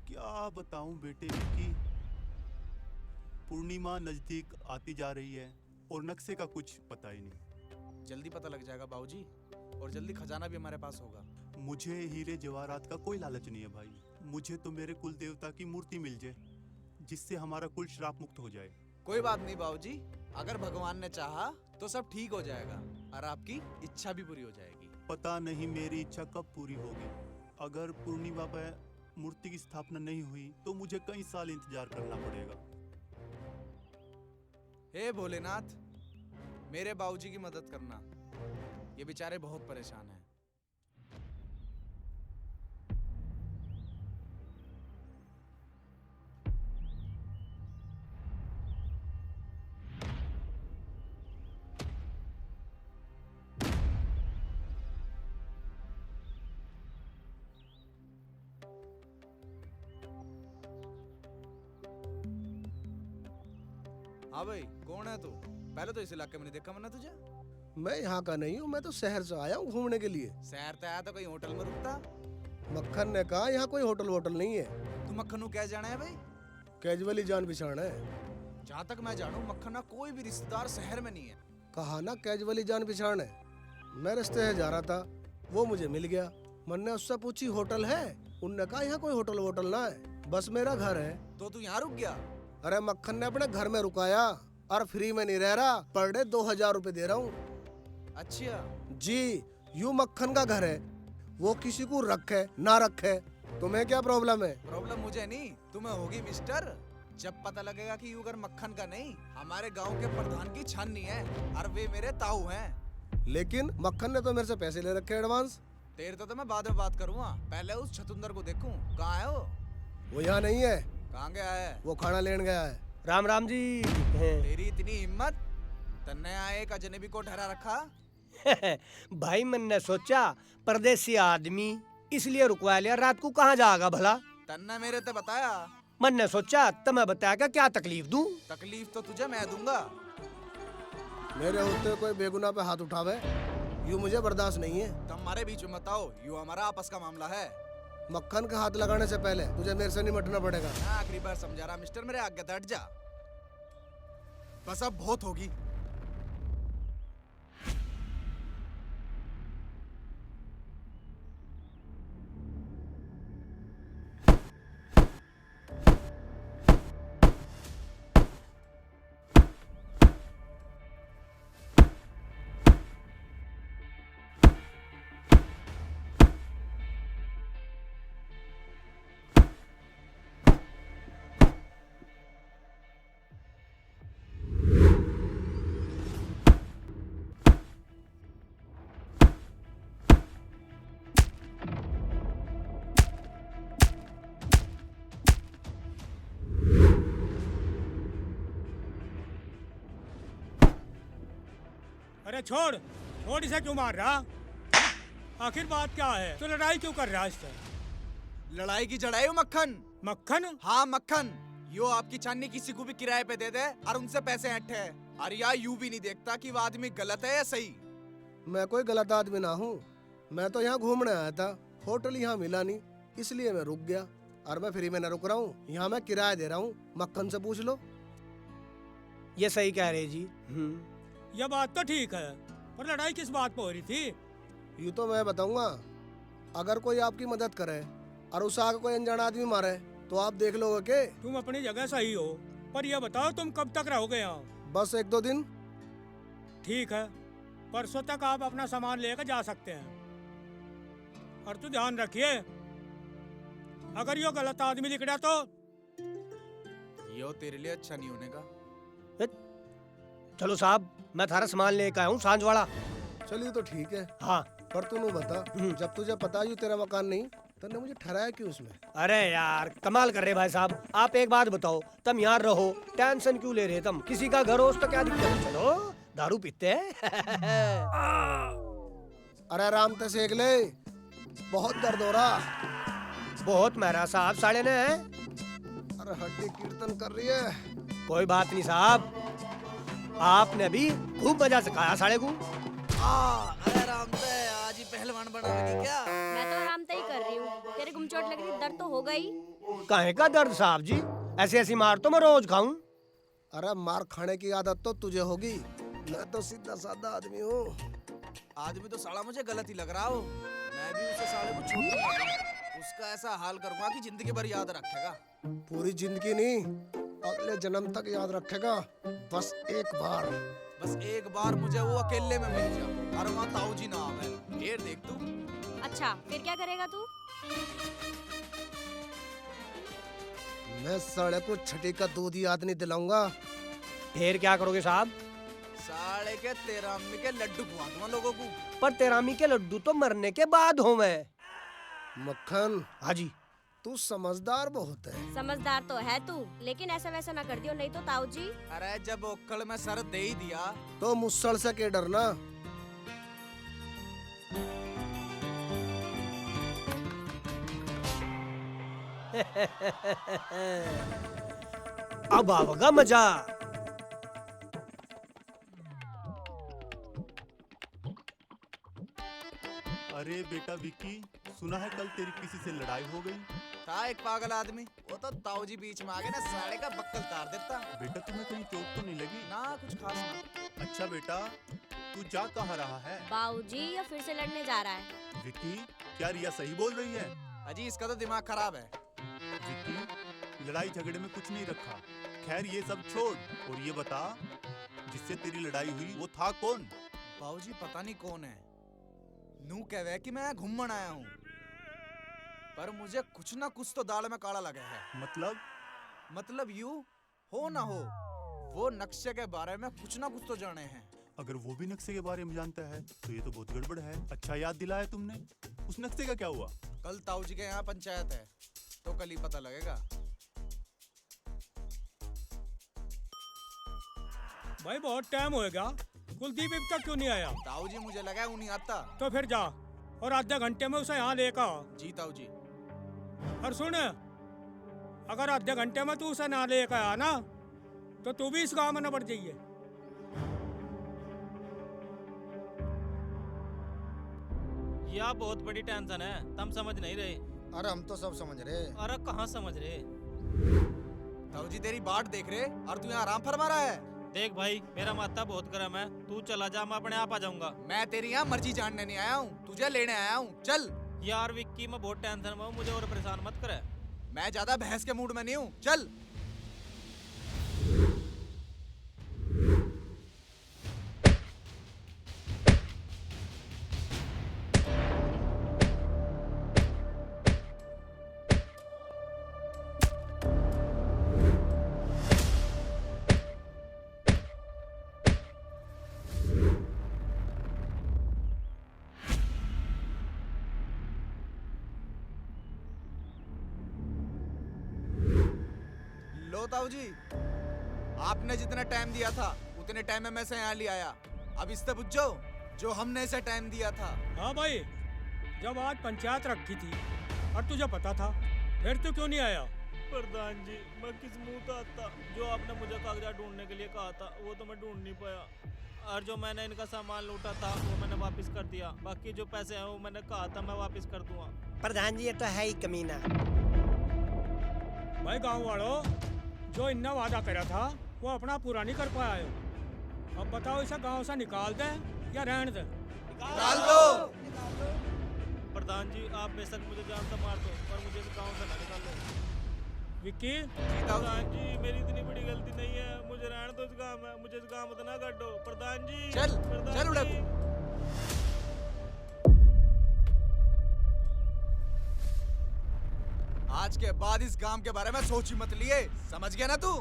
क्या बताऊं बेटे विकी, पूर्णिमा नजदीक आती जा रही है और नक्शे का कुछ पता ही नहीं। जल्दी पता लग जाएगा बाबूजी, और जल्दी खजाना भी हमारे पास होगा। मुझे हीरे जवाहरात का कोई लालच नहीं है भाई। मुझे तो मेरे कुल देवता की मूर्ति मिल जाए, जिससे हमारा कुल श्राप मुक्त हो जाए। कोई बात नहीं बाबूजी, अगर भगवान ने चाहा तो सब ठीक हो जाएगा और आपकी इच्छा भी पूरी हो जाएगी। पता नहीं मेरी इच्छा कब पूरी होगी। अगर पूर्णिमा पर मूर्ति की स्थापना नहीं हुई तो मुझे कई साल इंतजार करना पड़ेगा। हे भोलेनाथ, मेरे बाबूजी की मदद करना, ये बेचारे बहुत परेशान हैं। हाँ भाई, कौन है तू? पहले तो इस इलाके में नहीं देखा मैंने तुझे। मैं यहाँ का नहीं हूँ, मैं तो शहर से आया हूँ घूमने के लिए। शहर से आया तो कहीं होटल में रुकता। मक्खन ने कहा यहाँ कोई होटल वोटल नहीं है। तू मक्खन को क्या जाना है भाई? कैजुअली जान पहचान है। जहाँ तक मैं जानूँ मक्खन का कोई भी रिश्तेदार शहर में नहीं है। कहा ना कैजुअली जान पहचान है। मैं रास्ते से जा रहा था, वो मुझे मिल गया। मैंने उससे पूछी होटल है, उनने कहा यहाँ कोई होटल वोटल ना है, बस मेरा घर है। तो तू यहाँ रुक गया? अरे मक्खन ने अपने घर में रुकाया और फ्री में नहीं रह रहा, पर डे 2000 रुपए दे रहा हूँ। अच्छा जी, यू मक्खन का घर है, वो किसी को रखे ना रखे, तुम्हें क्या प्रॉब्लम है? प्रॉब्लम मुझे नहीं, तुम्हें होगी मिस्टर। जब पता लगेगा कि यू घर मक्खन का नहीं, हमारे गांव के प्रधान की छाननी है और वे मेरे ताऊ हैं। लेकिन मक्खन ने तो मेरे से पैसे ले रखे एडवांस। तेरे तो मैं बाद में बात करूँगा, पहले उस छतुंदर को देखूं। कहाँ है वो यहाँ नहीं है। कहाँ गया है? वो खाना लेने गया है। राम राम जी। तेरी इतनी हिम्मत, तन्ने आए एक अजनबी को ठहरा रखा। भाई मैंने सोचा परदेसी आदमी इसलिए रुकवा लिया, रात को कहाँ जाएगा भला। तन्ने मेरे ते बताया। मैंने सोचा तुम्हें बताया क्या तकलीफ दूं। तकलीफ तो तुझे मैं दूंगा। मेरे होते कोई बेगुनाह पे हाथ उठावे, यूं मुझे बर्दाश्त नहीं है। तुम हमारे बीच में बताओ, यू हमारा आपस का मामला है। मक्खन का हाथ लगाने से पहले तुझे मेरे से निपटना पड़ेगा। मैं आखिरी बार समझा रहा मिस्टर, मेरे आगे हट जा। बस अब बहुत होगी, छोड़ छोड़, इसे क्यों मार रहा? आखिर बात क्या है? तो लड़ाई क्यों कर रहा है इससे? लड़ाई की जड़ाई हो मक्खन। मक्खन? हाँ मक्खन, यो आपकी चांदी किसी को भी किराए पे दे दे और उनसे पैसे हटे, और या यूं भी नहीं देखता कि वो आदमी गलत है या सही। मैं कोई गलत आदमी ना हूँ। मैं तो यहाँ घूमने आया था, होटल यहाँ मिला नहीं, इसलिए मैं रुक गया। और मैं फ्री में न रुक रहा हूँ, यहाँ मैं किराया दे रहा हूँ। मक्खन से पूछ लो। ये सही कह रहे जी। यह बात तो ठीक है, पर लड़ाई किस बात पर हो रही थी? यूँ तो मैं बताऊंगा, अगर कोई आपकी मदद करे और उसे आगे कोई अनजान आदमी मारे तो आप देख लोगे के? तुम अपनी जगह सही हो, पर यह बताओ तुम कब तक रहोगे यहाँ? बस 1-2 दिन। ठीक है, परसों तक आप अपना सामान लेकर जा सकते हैं। और तू ध्यान रखिए, अगर यो गलत आदमी निकला तो। यो तेरे लिए अच्छा नहीं होने का। चलो साहब, मैं थारा सामान लेकर आया हूँ सांझवाड़ा। चलिए तो ठीक है। हाँ। पर तू बता, जब तुझे पता यूँ तेरा मकान नहीं, तूने मुझे ठहराया क्यों उसमें? अरे यार कमाल कर रहे भाई साहब। आप एक बात बताओ, तुम यहाँ रहो, टेंशन क्यों ले रहे? तुम किसी का घर हो तो क्या दिक्कत है? चलो दारू पीते हैं। अरे आराम से सेक ले, बहुत दर्द हो रहा। बहुत महरा साहब, साले ने है। अरे हड्डी कीर्तन कर रही है। कोई बात नहीं साहब, आपने भी खूब मजा से खाया साले को। अरे आराम से, आज ही पहलवान बनाओगी क्या? मैं तो आराम से ही कर रही हूँ। तेरे गुम चोट लग रही, दर्द तो हो गई। काहे का दर्द साहब जी? ऐसी ऐसी मार तो मैं रोज खाऊं। अरे मार खाने की आदत तो तुझे होगी, मैं तो सीधा साधा आदमी हूँ। आदमी तो साला मुझे गलत ही लग रहा हो। मैं भी उसे साले को छोड़ दूंगा, उसका ऐसा हाल करूंगा कि जिंदगी भर याद रखेगा। पूरी जिंदगी नहीं, अगले जन्म तक याद रखेगा। बस एक बार। बस एक बार मुझे वो अकेले में मिल जा और वहाँ ताऊ जी ना आवे, फिर देख तू। अच्छा, फिर क्या करेगा तू? मैं साले को छठी का दूध याद नहीं दिलाऊंगा। फिर क्या करोगे साहब? साले के तेरा अम्मी के लड्डू खुआ दूंगा लोगों को। पर तेरामी के लड्डू तो मरने के बाद हो। मैं मक्खन, हाँ जी। तू समझदार बहुत है। समझदार तो है तू, लेकिन ऐसा वैसा ना कर दियो, नहीं तो ताऊ जी। अरे जब ओक्कड़ में सर दे ही दिया तो मुस्सड़ से के डरना। अब आवेगा मजा। अरे बेटा विक्की, सुना है कल तेरी किसी से लड़ाई हो गई? था एक पागल आदमी, वो तो ताऊ जी बीच में आ गए ना, साले का बक्कल तार देता। बेटा तुम्हें कहीं चोट तो नहीं लगी? ना कुछ खास ना। अच्छा बेटा, तू जा कहाँ रहा है? बाबूजी या फिर से लड़ने जा रहा है? विक्की, क्या रिया सही बोल रही है? अजी इसका तो दिमाग खराब है। विक्की, लड़ाई झगड़े में कुछ नहीं रखा। खैर ये सब छोड़, और ये बता, जिससे तेरी लड़ाई हुई वो था कौन? बाबूजी पता नहीं कौन है, नू कहवे कि मैं घूमन आया हूँ, पर मुझे कुछ ना कुछ तो दाल में काला लगा है। मतलब यूं हो ना हो, वो नक्शे के बारे में कुछ ना कुछ तो जाने हैं। अगर वो भी नक्शे के बारे में जानता है तो ये तो बहुत गड़बड़ है। अच्छा याद दिलाया तुमने। उस नक्शे का क्या हुआ? कल ताऊ जी के यहाँ पंचायत है, तो कल ही पता लगेगा। भाई बहुत टाइम हो गया, कुलदीप अब तक क्यों नहीं आया? ताऊ जी मुझे लगा वो नहीं आता। तो फिर जा और आधे घंटे में उसे यहाँ लेकर आ। जी ताऊ जी। और सुन, अगर आधे घंटे में तू उसे ना लेकर आया ना, तो तू भी इस गांव में न बढ़ जाइए। यह बहुत बड़ी टेंशन है, तुम समझ नहीं रहे। अरे हम तो सब समझ रहे। अरे कहाँ समझ रहे? ताऊ जी तेरी बाट देख रहे और तू यहाँ आराम फरमा रहा है। देख भाई, मेरा माथा बहुत गर्म है, तू चला जा, मैं अपने आप आ जाऊंगा। मैं तेरी यहाँ मर्जी जानने नहीं आया हूँ, तुझे लेने आया हूँ, चल। यार विक्की, मैं बहुत टेंशन में हूँ, मुझे और परेशान मत करे। मैं ज्यादा बहस के मूड में नहीं हूँ, चल। लो ताऊ जी, आपने जितना टाइम दिया था उतने टाइम में मैं से यहाँ ले आया। अब इससे पूछो जो हमने इसे टाइम दिया था। हाँ भाई, जब आज पंचायत रखी थी और तुझे पता था, फिर तू क्यों नहीं आया? प्रधान जी, मैं किस मुंह का आता? जो आपने मुझे कागजात ढूंढने के लिए कहा था वो तो मैं ढूंढ नहीं पाया, और जो मैंने इनका सामान लूटा था वो मैंने वापस कर दिया। बाकी जो पैसे हैं वो मैंने कहा था मैं वापस कर दूंगा। प्रधान जी ये तो है ही कमीना। भाई गांव वालों, जो इन्ना वादा करा था वो अपना पूरा नहीं कर पाया है। अब बताओ, इसे गांव से निकाल दे या रहने दे? निकाल दो। प्रधान जी, आप बेशक मुझे जान से मार दो, पर मुझे इस गाँव से ना निकाल दो। विक्की, प्रधान जी, मेरी इतनी बड़ी गलती नहीं है, मुझे रहने दो इस गाँव में, मुझे इस गाँव में ना काटो। प्रधान जी, चल, प्रधान चल उड़े। जी। आज के बाद इस गांव के बारे में सोच ही मत लिए, समझ गया ना तू?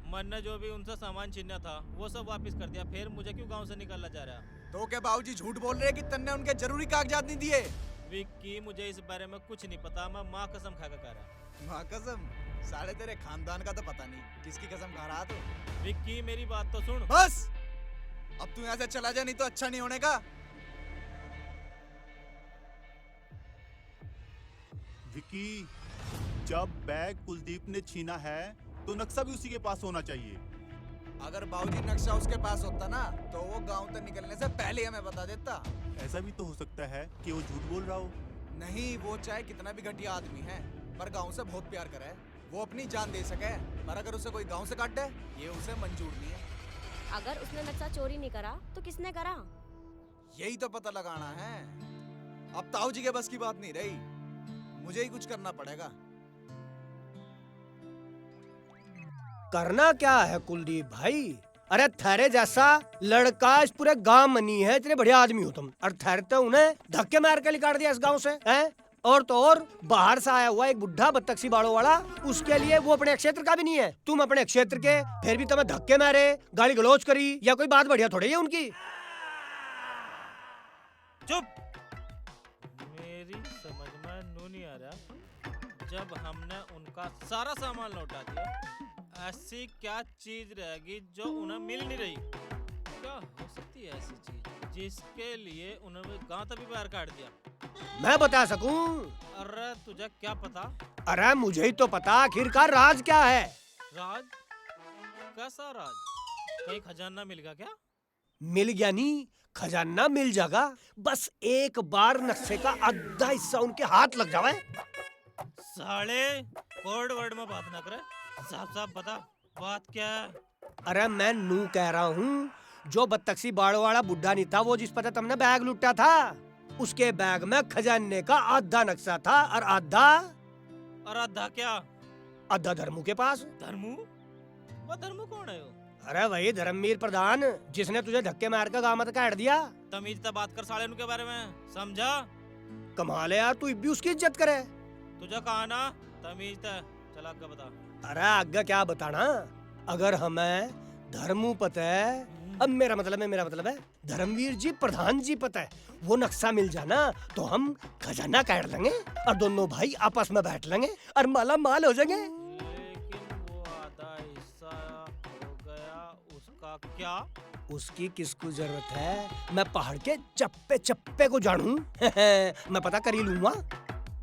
मैंने जो भी उनसे सामान छीना था वो सब वापस कर दिया, फिर मुझे क्यों गांव से निकालना चाह रहा? तो क्या बाबूजी झूठ बोल रहे कि तन्ने उनके जरूरी कागजात नहीं दिए? विक्की, मुझे इस बारे में कुछ नहीं पता, मैं माँ कसम खा कर कह रहा। माँ कसम? साले तेरे खानदान का तो पता नहीं, किसकी कसम खा रहा तू? विक्की, मेरी बात तो सुन। बस, अब तू यहाँ से चला जा, नहीं तो अच्छा नहीं होने का। विकी, जब बैग कुलदीप ने छीना है तो नक्शा भी उसी के पास होना चाहिए। अगर बाबूजी नक्शा उसके पास होता ना तो वो गांव तक निकलने से पहले हमें बता देता। ऐसा भी तो हो सकता है कि वो झूठ बोल रहा हो। नहीं, वो चाहे कितना भी घटिया आदमी है पर गांव से बहुत प्यार करे, वो अपनी जान दे सके, पर अगर उसे कोई गांव से काट दे ये उसे मंजूर नहीं है। अगर उसने नक्शा चोरी नहीं करा तो किसने करा? यही तो पता लगाना है। अब ताऊ जी के बस की बात नहीं रही, मुझे ही कुछ करना पड़ेगा। करना क्या है कुलदीप भाई? अरे थारे जैसा लड़का इस पूरे गांव में नहीं है, इतने बढ़िया आदमी हो तुम, और थारे तो उन्हें धक्के मार के निकाल दिया इस गांव से, हैं? और तो और बाहर से आया हुआ एक बुढ़ा बत्तखसी बाड़ों वाला, उसके लिए वो अपने क्षेत्र का भी नहीं है, तुम अपने क्षेत्र के, फिर भी तुम्हें धक्के मारे, गाली गलौज करी, या कोई बात बढ़िया थोड़ी है उनकी? चुप। मेरी समझ में नू नहीं आ रहा, जब हमने उनका सारा सामान लौटा दिया, ऐसी क्या चीज रहेगी जो उन्हें मिल नहीं रही? क्या हो सकती है ऐसी चीज जिसके लिए उन्होंने गांव तक भी बाहर काट दिया? मैं बता सकूं? अरे तुझे क्या पता? अरे मुझे ही तो पता, आखिरकार राज क्या है? राज? कैसा राज? कहीं खजाना मिल गया क्या? मिल गया नहीं, खजाना मिल जाएगा, बस एक बार नक्शे का आधा हिस्सा उनके हाथ लग जावे। साले कोड वर्ड में बात ना करे, साफ साफ बता बात क्या है? अरे मैं नू कह रहा हूँ, जो बत्तखसी बाड़ों वाला बुढ़ा नहीं था, वो जिस पर तुमने बैग लूटा था, उसके बैग में खजाने का आधा नक्शा था, और आधा क्या? आधा धर्मू के पास। धर्मू? वो धर्मू कौन है? अरे वही धर्मवीर प्रधान, जिसने तुझे धक्के मार कर गाँव में काट दिया। तमीज से बात कर साले उनके बारे में, समझा? कमाल है यार, तू भी उसकी इज्जत करे। तुझे कहा ना तमीज से, चला आगे बता। अरे आगे क्या बताना, अगर हमें धर्मू पता है, अब मेरा मतलब है धर्मवीर जी प्रधान जी पता है, वो नक्शा मिल जाना तो हम खजाना काट लेंगे और दोनों भाई आपस में बैठ लेंगे और माला माल हो जाएंगे। लेकिन वो आधा हिस्सा हो गया, उसका क्या? उसकी किसको जरूरत है? मैं पहाड़ के चप्पे चप्पे को जानूं मैं पता कर ही लूंगा।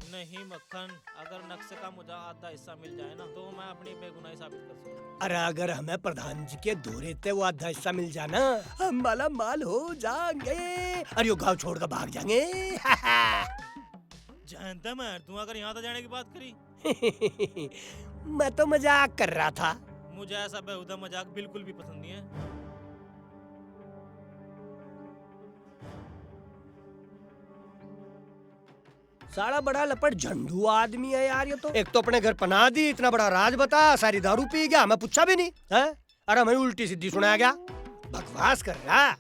नहीं मक्खन, अगर नक्शे का मुझे आधा हिस्सा मिल जाए ना तो मैं अपनी बेगुनाही साबित कर सकूं। अरे अगर हमें प्रधान जी के धोरे ते वो आधा हिस्सा मिल जाना, हम माला माल हो जाएंगे और यो गांव छोड़ कर भाग जाएंगे जानता मैं तू अगर यहाँ तो जाने की बात करी मैं तो मजाक कर रहा था। मुझे ऐसा बेहुदा मजाक बिल्कुल भी पसंद नहीं है। सारा बड़ा लपट झंडू आदमी है यार ये तो। एक तो अपने घर पना दी, इतना बड़ा राज बता, सारी दारू पी गया, मैं पूछा भी नहीं है? अरे मैं उल्टी सीधी सुनाया गया, बकवास कर रहा।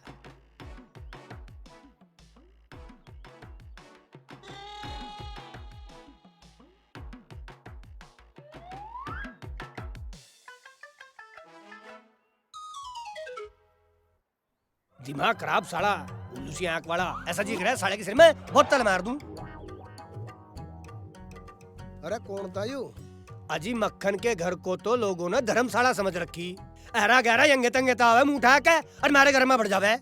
दिमाग खराब साला, उल्लू सी आंख वाला, ऐसा जी रहा है साले के सिर में बहुत तल मार दूं। अरे कौन था यू? अजी मक्खन के घर को तो लोगों ने धर्मशाला समझ रखी, अहरा गहरा यंगे तंगे तावे मुंह उठा के और मारे घर में बढ़ जावे।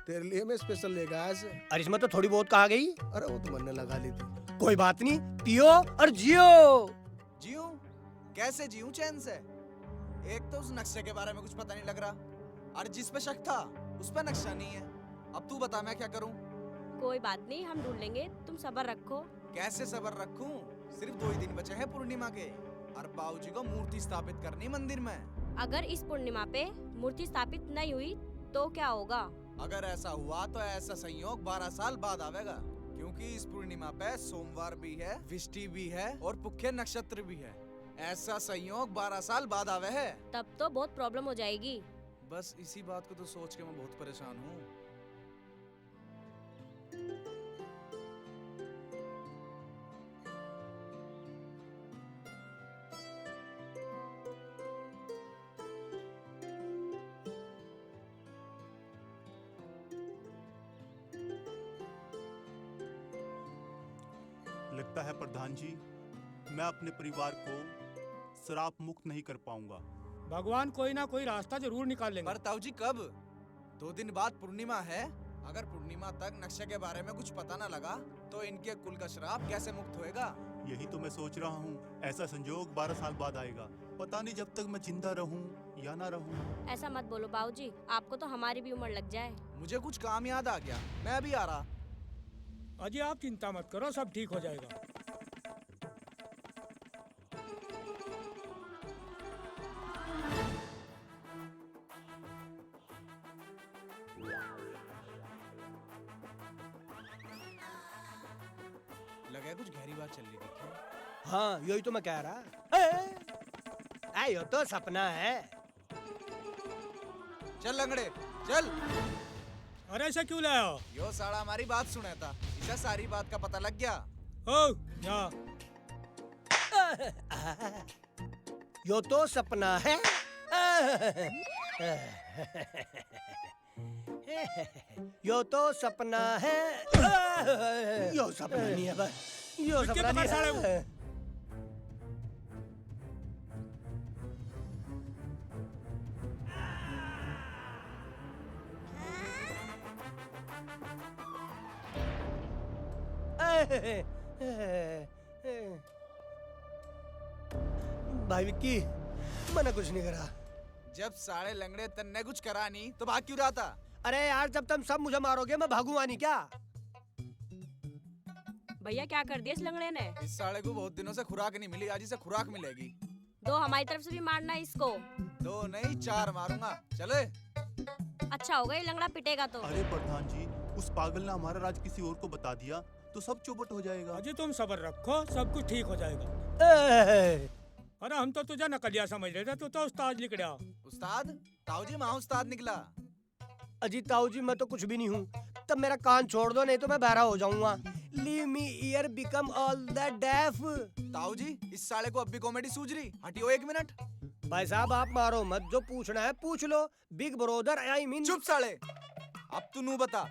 तेरे लिए मैं स्पेशल लेगा आज। और इसमें तो थोड़ी बहुत कहा गई। अरे वो तो मैंने लगा ली थी। कोई बात नहीं, पियो और जियो। जीऊं? कैसे जीऊं चैन से? एक तो उस नक्शे के बारे में कुछ पता नहीं लग रहा, और जिस पे शक था उस पे नक्शा नहीं है। अब तू बता मैं क्या करूं? कोई बात नहीं, हम ढूंढ लेंगे, तुम सब्र रखो। कैसे सब्र रखूं? सिर्फ 2 ही दिन बचे हैं पूर्णिमा के, और बाबूजी को मूर्ति स्थापित करनी मंदिर में। अगर इस पूर्णिमा पे मूर्ति स्थापित नहीं हुई तो क्या होगा? अगर ऐसा हुआ तो ऐसा संयोग 12 साल बाद आवेगा, क्योंकि इस पूर्णिमा पे सोमवार भी है, विष्टि भी है और पुख्य नक्षत्र भी है। ऐसा संयोग 12 साल बाद आवे है। तब तो बहुत प्रॉब्लम हो जाएगी। बस इसी बात को तो सोच के मैं बहुत परेशान हूँ। लगता है प्रधान जी, मैं अपने परिवार को श्राप मुक्त नहीं कर पाऊंगा। भगवान कोई ना कोई रास्ता जरूर निकाल लेंगे। पर ताऊ जी कब? 2 दिन बाद पूर्णिमा है। अगर पूर्णिमा तक नक्शे के बारे में कुछ पता न लगा तो इनके कुल का श्राप कैसे मुक्त होएगा? यही तो मैं सोच रहा हूँ। ऐसा संजोग 12 साल बाद आएगा। पता नहीं जब तक मैं जिंदा रहूँ या ना रहूँ। ऐसा मत बोलो बाबूजी, आपको तो हमारी भी उम्र लग जाए। मुझे कुछ काम याद आ गया, मैं अभी आ रहा। अजी आप चिंता मत करो, सब ठीक हो जाएगा। लगा कुछ गहरी बात चल रही थी। हाँ यही तो मैं कह रहा। ये तो सपना है। चल लंगड़े चल। अरे ऐसा क्यों लाया? यो साला हमारी बात सुना था, इसे सारी बात का पता लग गया। ओ जा। यो तो सपना है। यो तो सपना है। यो सपना नहीं है बस। यो विक्की सपना पकड़ साले नहीं को। है। भाई विक्की, मैंने कुछ नहीं करा। जब साले लंगड़े तन्ने कुछ करा नहीं तो भाग क्यों रहा था? अरे यार, जब तुम सब मुझे मारोगे मैं भागूंगा नहीं क्या? भैया क्या कर दिया इस लंगड़े ने? इस साले को बहुत दिनों से खुराक नहीं मिली, आज इसे खुराक मिलेगी। दो हमारी तरफ से भी मारना है इसको। 2 नहीं 4 मारूंगा, चले। अच्छा होगा ये लंगड़ा पिटेगा तो। अरे प्रधान जी, उस पागल ने हमारा राज किसी और को बता दिया तो सब चौपट हो जाएगा। अजी तुम सब्र रखो, सब कुछ ठीक हो जाएगा। अरे हम तो तुझे नकलिया समझ रहे थे, तू तो उस्ताद निकला। उस्ताद? ताऊ जी माँ उस्ताद निकला। अजी ताऊ जी, मैं तो कुछ भी नहीं हूँ। तब मेरा कान छोड़ दो, नहीं तो मैं बहरा हो जाऊंगा। Leave me ear become all the deaf। ताऊ जी इस साले को अब भी कॉमेडी सूझ रही, हटियो 1 मिनट। भाई साहब आप मारो मत, जो पूछना है पूछ लो। Big brother I mean. चुप साले, अब तू नू बता,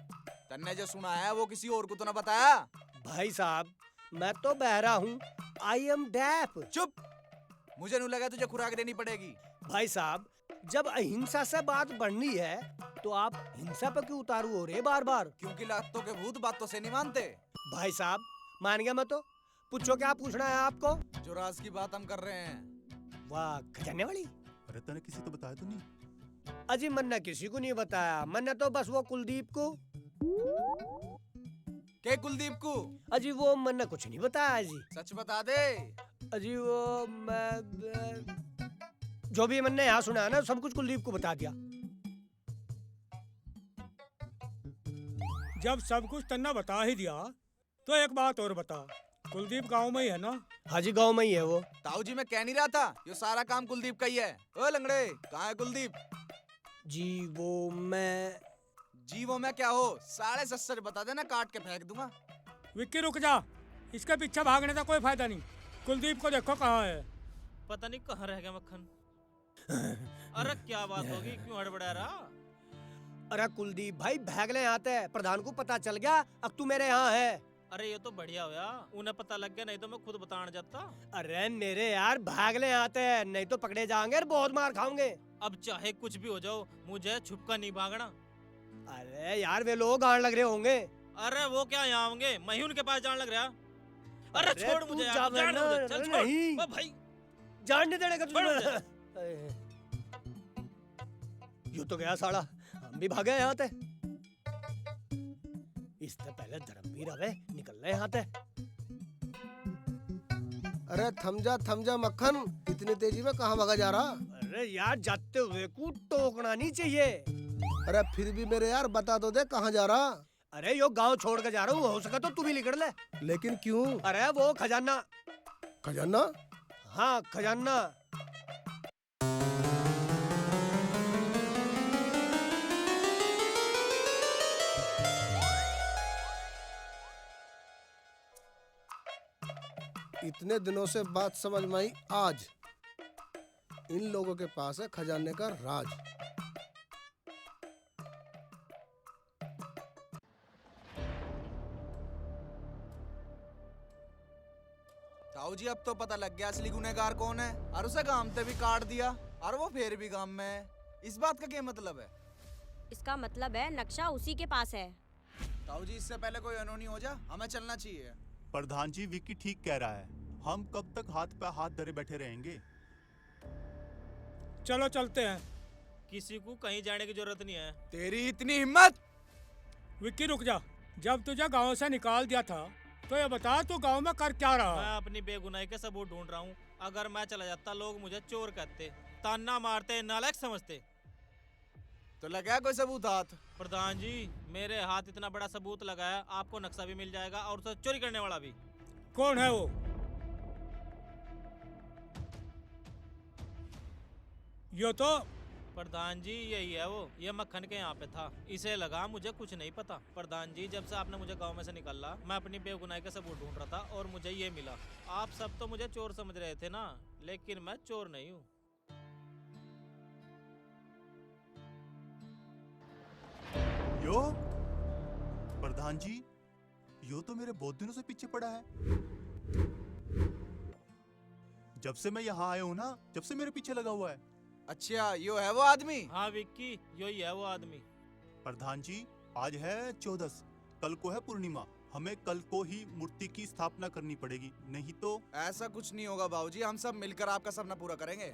तन्ने जो सुना है वो किसी और को तो ना बताया? भाई साहब मैं तो बहरा हूँ, आई एम डेफ। चुप, मुझे नू लगा तुझे खुराक देनी पड़ेगी। भाई साहब जब अहिंसा से बात बढ़नी है तो आप हिंसा पे क्यों उतारू हो रहे बार बार? क्योंकि लातों के भूत बातों से नहीं मानते। भाई साहब मान गया मैं तो। पूछो क्या पूछना है आपको? जो राज की बात हम कर रहे हैं। वाह खजाने वाली। अरे तने किसी को बताया तो नहीं? अजी मैंने किसी को नहीं बताया, मैंने तो बस वो कुलदीप को। के कुलदीप को? अजी वो मैंने कुछ नहीं बताया जी। सच बता दे। अजी वो मैं जो भी मैंने यहाँ सुना है ना सब कुछ कुलदीप को बता दिया। जब सब कुछ तन्ना बता ही दिया तो एक बात और बता, कुलदीप गांव में ही है ना? हाँ जी गाँव में ही है वो। ताऊ जी मैं कह नहीं रहा था, ये सारा काम कुलदीप का ही है। ओ लंगड़े कहाँ है कुलदीप? जी वो मैं क्या हो? साले सच बता देना, काट के फेंक दूंगा। विक्की रुक जा, इसके पीछे भागने का कोई फायदा नहीं। कुलदीप को देखो कहाँ है। पता नहीं कहाँ रह गया मक्खन। अरे क्या बात होगी, क्यों हड़बड़ा रहा? अरे कुलदीप भाई भागले आते हैं, प्रधान को पता चल गया अब तू मेरे यहाँ है। अरे ये तो बढ़िया हुआ, उन्हें पता लग गया, नहीं तो मैं खुद बताने जाता। अरे मेरे यार भागने आते हैं, नहीं तो पकड़े जाएंगे और बहुत मार खाओगे। अब चाहे कुछ भी हो जाओ, मुझे छुपका नहीं भागना। अरे यार वे लोग आने लग रहे होंगे। अरे वो क्या यहाँ होंगे, मैं ही उनके पास जाने लग रहा। अरे अरे छोड़ तू मुझे यार, जावे जाने ना, दे, चल छोड़। नहीं। ओ भाई जान नहीं देने का छोड़ मुझे। यूं तो गया साला, हम भी भागे यहाँ थे। इससे पहले धर्मवीर अबे निकल रहे यहाँ थे। अरे थम जा मक्खन, इतनी तेजी में कहाँ भागा जा रहा? अरे यार जाते हुए को टोकना नहीं चाहिए। अरे फिर भी मेरे यार बता तो दे कहाँ जा रहा? अरे यो गांव छोड़ के जा रहा हूँ, हो सका तो तू भी निकल ले। लेकिन क्यों? अरे वो खजाना। खजाना? हाँ खजाना। इतने दिनों से बात समझ में आई आज। इन लोगों के पास है खजाने का राज। ताऊ जी अब तो पता लग गया असली गुनहगार कौन है, और उसे गांव ते भी काट दिया और वो फिर भी गांव में है। इस बात का क्या मतलब है? इसका मतलब है नक्शा उसी के पास है। ताऊ जी इससे पहले कोई अनहोनी हो जा, हमें चलना चाहिए। प्रधान जी विक्की ठीक कह रहा है, हम कब तक हाथ पे हाथ धरे बैठे रहेंगे? चलो चलते हैं। किसी को कहीं जाने की जरूरत नहीं है। तेरी इतनी हिम्मत? विक्की रुक जा, जब तुझे गांव से निकाल दिया था तो ये बता तू गांव में कर क्या रहा? मैं अपनी बेगुनाही के सबूत ढूंढ रहा हूँ। अगर मैं चला जाता लोग मुझे चोर कहते, ताना मारते, नालायक समझते। तो लगा कोई सबूत हाथ? प्रधान जी मेरे हाथ इतना बड़ा सबूत लगा है, आपको नक्शा भी मिल जाएगा और उसे चोरी करने वाला भी। कौन है वो? यो तो प्रधान जी यही है वो, ये मक्खन के यहाँ पे था। इसे लगा मुझे कुछ नहीं पता। प्रधान जी जब से आपने मुझे गांव में से निकाला, मैं अपनी बेगुनाही का सबूत ढूंढ रहा था और मुझे ये मिला। आप सब तो मुझे चोर समझ रहे थे ना, लेकिन मैं चोर नहीं हूँ। यो प्रधान जी, यो तो मेरे बहुत दिनों से पीछे पड़ा है। जब से मैं यहाँ आया हूँ ना, जब से मेरे पीछे लगा हुआ है। अच्छा यो है वो आदमी? हाँ विक्की यही है वो आदमी। प्रधान जी आज है 14, कल को है पूर्णिमा। हमें कल को ही मूर्ति की स्थापना करनी पड़ेगी, नहीं तो। ऐसा कुछ नहीं होगा बाबूजी, हम सब मिलकर आपका सपना पूरा करेंगे।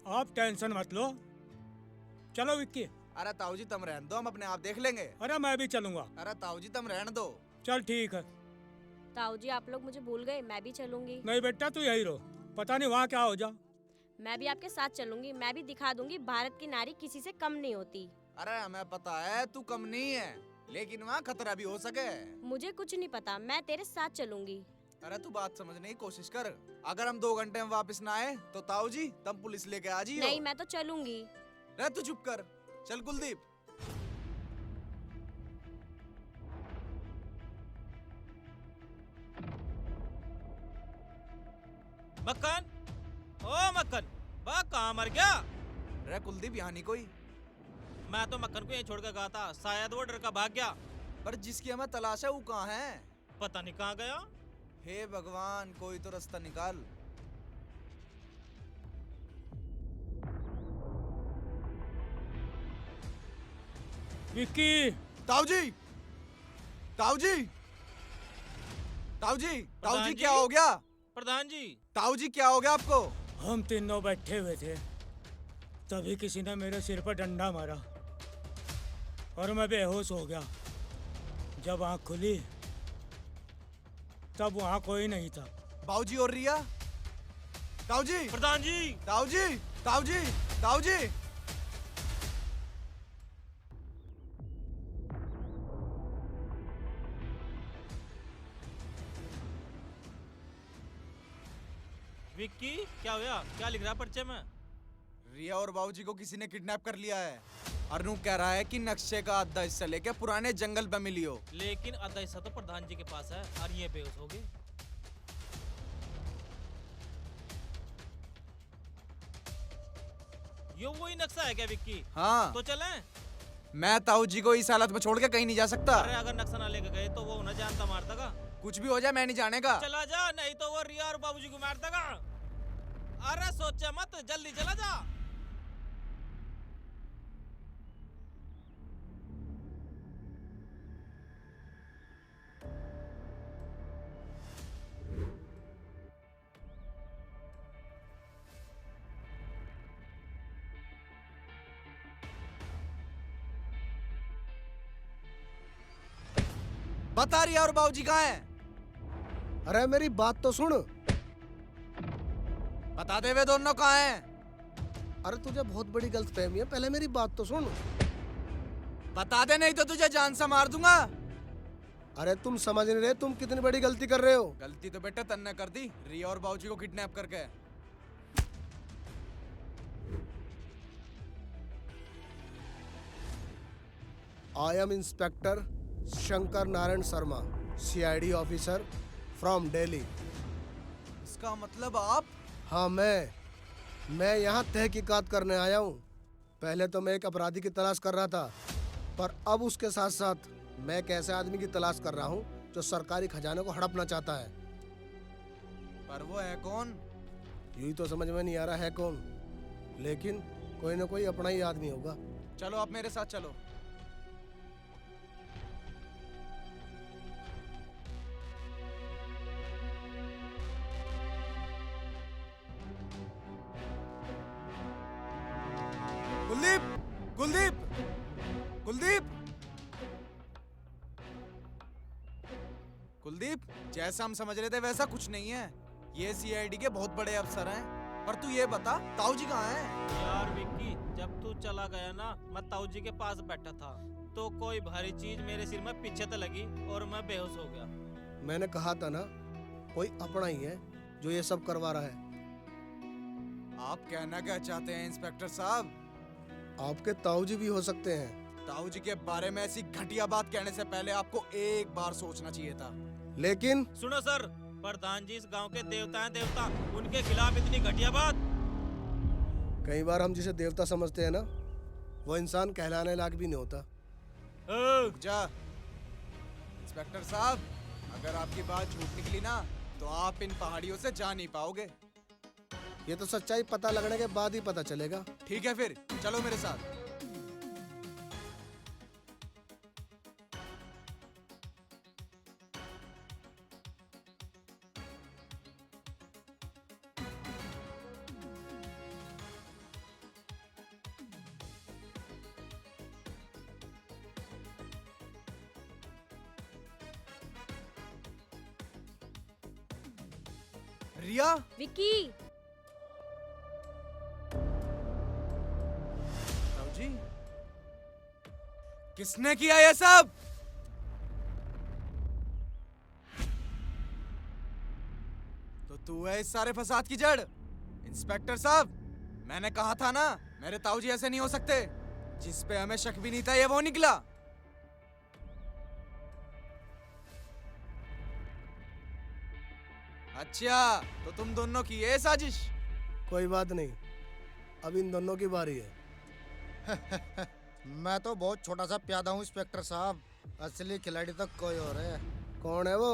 आप टेंशन मत लो, चलो विक्की। अरे ताऊ जी तुम रहने दो, हम अपने आप देख लेंगे। अरे मैं भी चलूंगा। अरे ताऊ जी तुम रहने दो। चल ठीक है। ताऊ जी आप लोग मुझे भूल गए, मैं भी चलूंगी। नहीं बेटा तू यही रहो, पता नहीं वहाँ क्या हो जा। मैं भी आपके साथ चलूंगी, मैं भी दिखा दूंगी भारत की नारी किसी से कम नहीं होती। अरे हमें पता है तू कम नहीं है, लेकिन वहाँ खतरा भी हो सके। मुझे कुछ नहीं पता, मैं तेरे साथ चलूंगी। अरे तू बात समझने की कोशिश कर। अगर हम 2 घंटे में वापस ना आए तो ताऊ जी तुम पुलिस लेके आ जाइयो। नहीं मैं तो चलूंगी। रह तू चुप कर, चल कुलदीप। मक्खन, ओ मक्खन, बा कहाँ मर गया? रह कुलदीप यहाँ नहीं कोई। मैं तो मक्खन को यहीं छोड़ कर गया था, शायद वो डर का भाग गया। पर जिसकी हमें तलाश है वो कहाँ है? पता नहीं कहाँ गया। हे भगवान कोई तो रास्ता निकाल। विक्की। ताऊ जी, ताऊ जी, ताऊ जी, ताऊ प्रधान जी जी? क्या हो गया? प्रधान जी ताऊ जी क्या हो गया आपको? हम तीनों बैठे हुए थे, तभी किसी ने मेरे सिर पर डंडा मारा और मैं बेहोश हो गया। जब आँख खुली तब वहाँ कोई नहीं था। बाऊ जी और रिया? ताऊ जी, प्रधान जी ताऊ जी, ताऊ जी, ताऊ जी। विक्की क्या हुआ, क्या लिख रहा पर्चे में? रिया और बाबूजी को किसी ने किडनैप कर लिया है। अरनू कह रहा है कि नक्शे का आधा हिस्सा लेके पुराने जंगल पे मिली हो। लेकिन आधा हिस्सा तो प्रधान जी के पास है और ये बेहोश हो गए। ये वही नक्शा है क्या विक्की? हाँ तो चलें। मैं ताऊ जी को इस हालत में छोड़ के कहीं नहीं जा सकता। अरे अगर नक्शा ना लेके गए तो वो उन्हें जानता मारता का। कुछ भी हो जाए मैं नहीं जानेगा। चला जा, नहीं तो वो रिया और बाबूजी को मारता का। अरे सोचे मत, जल्दी चला जा। बता रिया और बाबूजी कहाँ हैं? अरे मेरी बात तो सुन। बता दे वे दोनों कहाँ हैं? अरे तुझे बहुत बड़ी गलतफहमी है, पहले मेरी बात तो सुन। बता दे नहीं तो तुझे जान से मार दूंगा। अरे तुम समझ नहीं रहे तुम कितनी बड़ी गलती कर रहे हो। गलती तो बेटा तन्ने कर दी, रिया और बाबूजी को किडनैप करके। I am inspector Shankar Narayan Sharma, CID officer from Delhi. इसका मतलब आप? हाँ मैं यहाँ तहकीकात करने आया हूँ। पहले तो मैं एक अपराधी की तलाश कर रहा था, पर अब उसके साथ साथ मैं एक ऐसे आदमी की तलाश कर रहा हूँ जो सरकारी खजाने को हड़पना चाहता है। पर वो है कौन? यूं तो समझ में नहीं आ रहा है कौन, लेकिन कोई ना कोई अपना ही आदमी होगा। चलो आप मेरे साथ चलो। कुलदीप, कुलदीप, कुलदीप, कुलदीप, जैसा हम समझ रहे थे वैसा कुछ नहीं है। ये CID के बहुत बड़े अफसर हैं। पर तू ये बता ताऊ जी कहाँ हैं? यार विक्की, जब तू चला गया ना, मैं ताऊ जी के पास बैठा था तो कोई भारी चीज मेरे सिर में पीछे तो लगी और मैं बेहोश हो गया। मैंने कहा था ना, कोई अपना ही है जो ये सब करवा रहा है। आप कहना क्या चाहते हैं इंस्पेक्टर साहब? आपके ताऊजी भी हो सकते हैं, ताऊ जी के बारे में ऐसी घटिया बात कहने से पहले आपको एक बार सोचना चाहिए था। लेकिन सुनो सर, प्रधान जी इस गांव के देवता हैं देवता, उनके खिलाफ इतनी घटिया बात। कई बार हम जिसे देवता समझते हैं ना, वो इंसान कहलाने लायक भी नहीं होता। जा इंस्पेक्टर साहब, अगर आपकी बात झूठ निकली ना तो आप इन पहाड़ियों से जा नहीं पाओगे। ये तो सच्चाई पता लगने के बाद ही पता चलेगा। ठीक है फिर चलो मेरे साथ। रिया, विकी, ताऊ जी, किसने किया ये सब? तो तू है इस सारे फसाद की जड़? इंस्पेक्टर साहब, मैंने कहा था ना मेरे ताऊ जी ऐसे नहीं हो सकते। जिस पे हमें शक भी नहीं था ये वो निकला। अच्छा, तो तुम दोनों की ये साजिश? कोई बात नहीं, अब इन दोनों की बारी है। मैं तो बहुत छोटा सा प्यादा हूँ इंस्पेक्टर साहब, असली खिलाड़ी तो कोई और है। कौन है वो?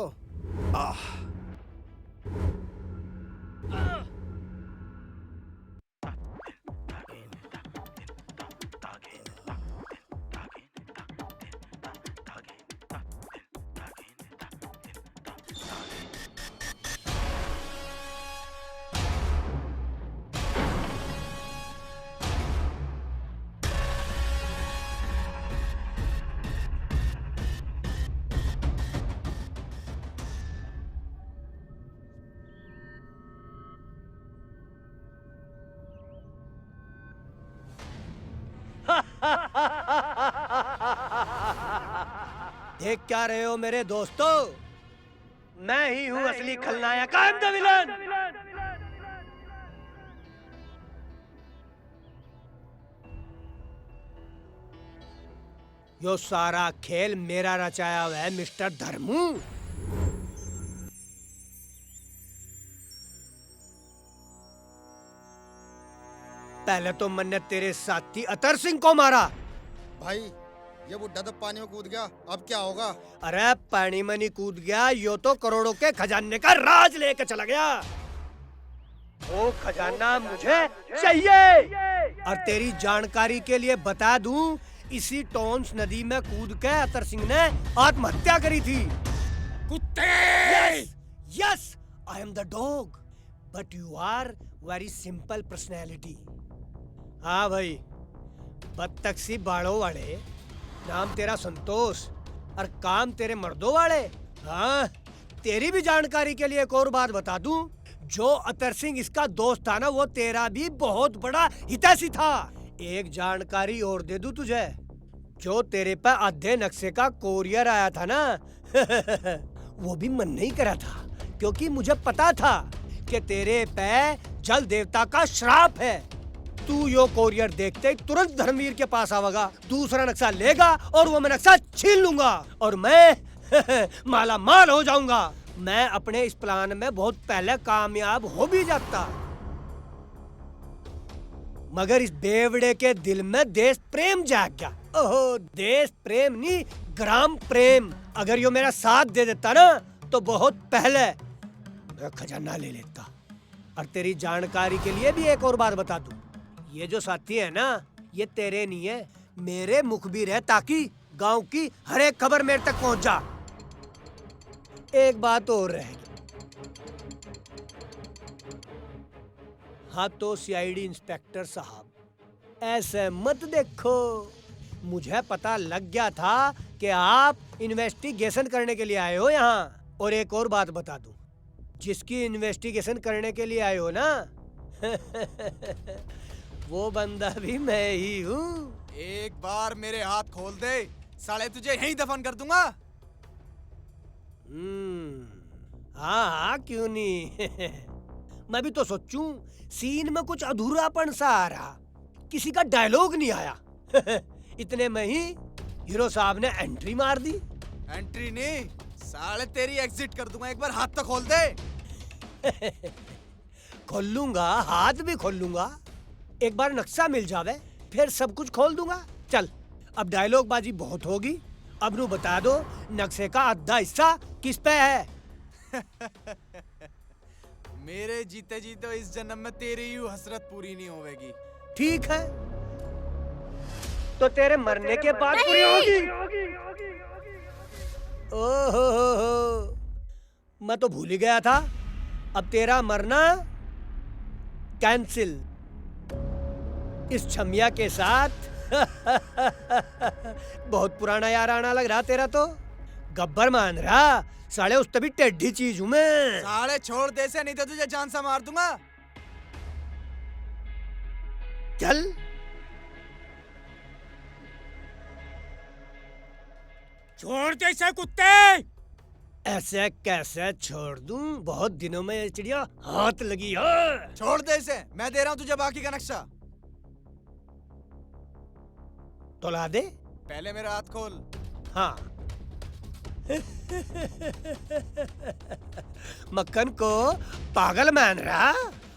देख क्या रहे हो मेरे दोस्तों, मैं ही हूँ असली खलनायक, आई एम द विलन। यो सारा खेल मेरा रचाया हुआ है मिस्टर धर्मू। पहले तो मैंने तेरे साथी अतर सिंह को मारा। भाई ये बुढ़ा तो पानी में कूद गया, अब क्या होगा? अरे पानी में नहीं कूद गया, यो तो करोड़ों के खजाने का राज लेके चला गया। वो खजाना मुझे चाहिए। और तेरी जानकारी के लिए बता दूं, इसी टोन्स नदी में कूद के अतर सिंह ने आत्महत्या करी थी। कुत्ते! Yes, I am the dog, but you are very simple personality. हाँ भाई, बत्तख सी बाड़ों वाले, नाम तेरा संतोष और काम तेरे मर्दों वाले। हाँ, तेरी भी जानकारी के लिए एक और बात बता दूं, जो अतर सिंह इसका दोस्त था ना, वो तेरा भी बहुत बड़ा हितैषी था। एक जानकारी और दे दूं तुझे, जो तेरे पे आधे नक्शे का कोरियर आया था ना वो भी मन नहीं करा था, क्योंकि मुझे पता था कि तेरे पे जल देवता का श्राप है। तू यो कोरियर देखते ही तुरंत धर्मवीर के पास आवेगा, दूसरा नक्शा लेगा और वो मैं नक्शा छीन लूंगा और मैं माला माल हो जाऊंगा। मैं अपने इस प्लान में बहुत पहले कामयाब हो भी जाता, मगर इस बेवड़े के दिल में देश प्रेम जाग गया। ओहो, देश प्रेम नहीं, ग्राम प्रेम। अगर यो मेरा साथ दे देता ना, तो बहुत पहले मैं खजाना ले लेता। और तेरी जानकारी के लिए भी एक और बात बता दूं, ये जो साथी है ना, ये तेरे नहीं है, मेरे मुखबिर है, ताकि गांव की हर एक खबर मेरे तक पहुंच जा। एक बात और रहेगी। हाँ तो सीआईडी इंस्पेक्टर साहब, ऐसे मत देखो, मुझे पता लग गया था कि आप इन्वेस्टिगेशन करने के लिए आए हो यहाँ। और एक और बात बता दूं, जिसकी इन्वेस्टिगेशन करने के लिए आए हो ना वो बंदा भी मैं ही हूँ। एक बार मेरे हाथ खोल दे, साले तुझे यहीं दफन कर दूंगा। हाँ हाँ, क्यों नहीं मैं भी तो सोचूं, सीन में कुछ अधूरापन सा आ रहा, किसी का डायलॉग नहीं आया इतने में ही हीरो साहब ने एंट्री मार दी। एंट्री नहीं, साले तेरी एग्जिट कर दूंगा। एक बार हाथ तो खोल दे खोल लूंगा, हाथ भी खोल लूंगा। एक बार नक्शा मिल जावे, फिर सब कुछ खोल दूंगा। चल, अब डायलॉग बाजी बहुत होगी, अब नु बता दो, नक्शे का आधा हिस्सा किस पे है? मेरे जीते जी तो इस जन्म में तेरी यूं हसरत पूरी नहीं होगी। ठीक है, तो तेरे मरने के बाद पूरी होगी। ओहो, मैं तो भूल ही गया था। अब तेरा मरना कैंसिल, इस छमिया के साथ बहुत पुराना याराना लग रहा तेरा तो। गब्बर मान रहा, साले उस तभी टेढ़ी चीज हूं मैं। साले छोड़ दे से, नहीं तो तुझे जान से मार दूंगा। चल, छोड़ दे इसे कुत्ते! ऐसे कैसे छोड़ दूं? बहुत दिनों में ये चिड़िया हाथ लगी है। छोड़ दे इसे, मैं दे रहा हूं तुझे बाकी का नक्शा। तो ला दे। पहले मेरा हाथ खोल। हाँ मक्खन को पागल मान रहा,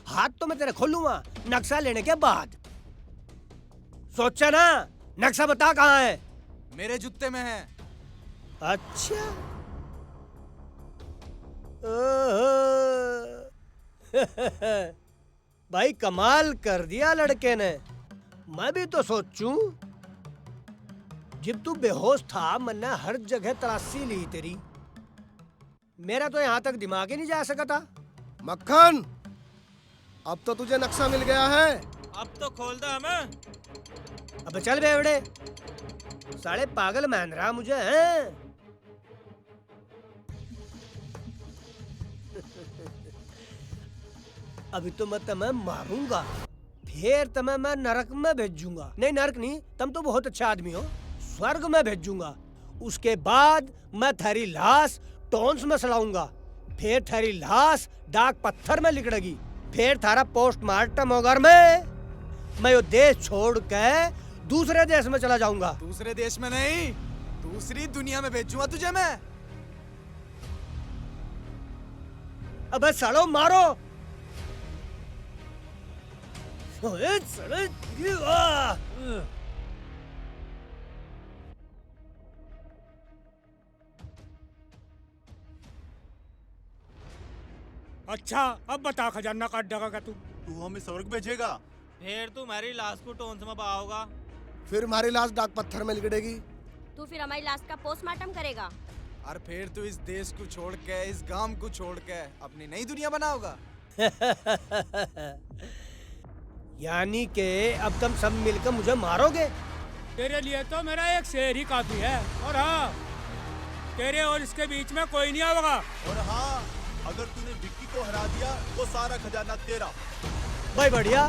हाथ तो मैं तेरे खोलूंगा नक्शा लेने के बाद। सोचा ना, नक्शा बता कहाँ है? मेरे जूते में है। अच्छा भाई, कमाल कर दिया लड़के ने। मैं भी तो सोचूं, जब तू बेहोश था मैंने हर जगह तलाशी ली तेरी, मेरा तो यहाँ तक दिमाग ही नहीं जा सका था। मक्खन, अब तो तुझे नक्शा मिल गया है। अब तो खोल दो हमें। अब चल बेवड़े, साले पागल मान रहा मुझे हैं? अभी तो मैं तुम्हें मारूंगा, फिर तुम्हें मैं नरक में भेजूंगा। नहीं, नरक नहीं, तुम तो बहुत अच्छा आदमी हो, स्वर्ग में भेजूंगा। उसके बाद मैं थारी लाश टोन्स में सड़ाऊंगा, फिर थारी लाश डाक पत्थर में लिकड़ेगी, फिर थारा पोस्टमार्टम होगा। मैं यो देश छोड़ के दूसरे देश में चला जाऊंगा। दूसरे देश में नहीं, दूसरी दुनिया में भेजूंगा तुझे मैं। अबे सालो मारो। ओए साले, अच्छा अब बता खजाना काट देगा क्या तू? तू हमें स्वर्ग भेजेगा? फिर तुम्हारी लाश को टोंस में बहाओगा। फिर हमारी लाश डाक पत्थर में लिखड़ेगी। तू फिर हमारी लाश का पोस्टमार्टम करेगा। और फिर तू इस देश को छोड़ के, इस गांव को छोड़ के अपनी नई दुनिया बनाओगा। यानी कि अब तुम सब मिलकर मुझे मारोगे? तेरे लिए तो मेरा एक शेर ही काफी है। और हाँ, तेरे और इसके बीच में कोई नहीं आएगा। और हाँ, अगर तूने विक्की को हरा दिया तो सारा खजाना तेरा। भाई बढ़िया,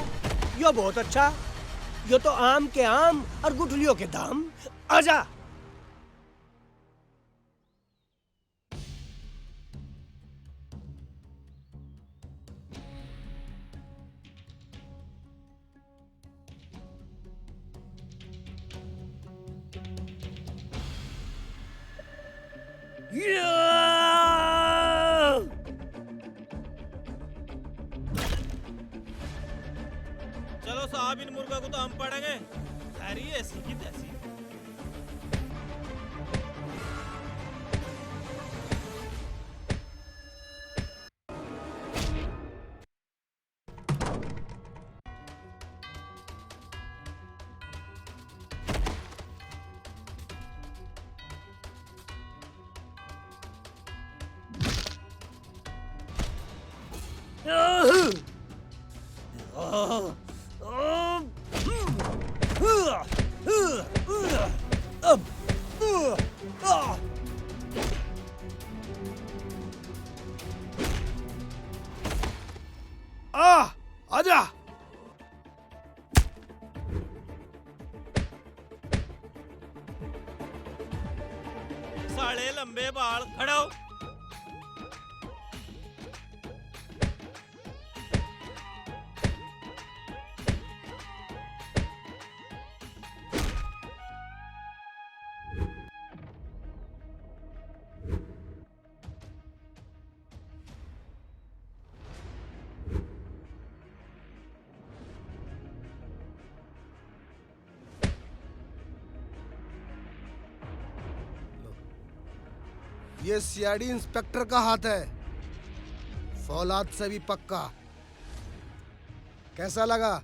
यो बहुत अच्छा। यो तो आम के आम और गुठलियों के दाम। आजा। चलो साहब, इन मुर्गा को तो हम पढ़ेंगे। अरे ऐसी की तैसी। आजा। साले लंबे बाल, खड़ो। ये सीआईडी इंस्पेक्टर का हाथ है, फौलाद से भी पक्का। कैसा लगा?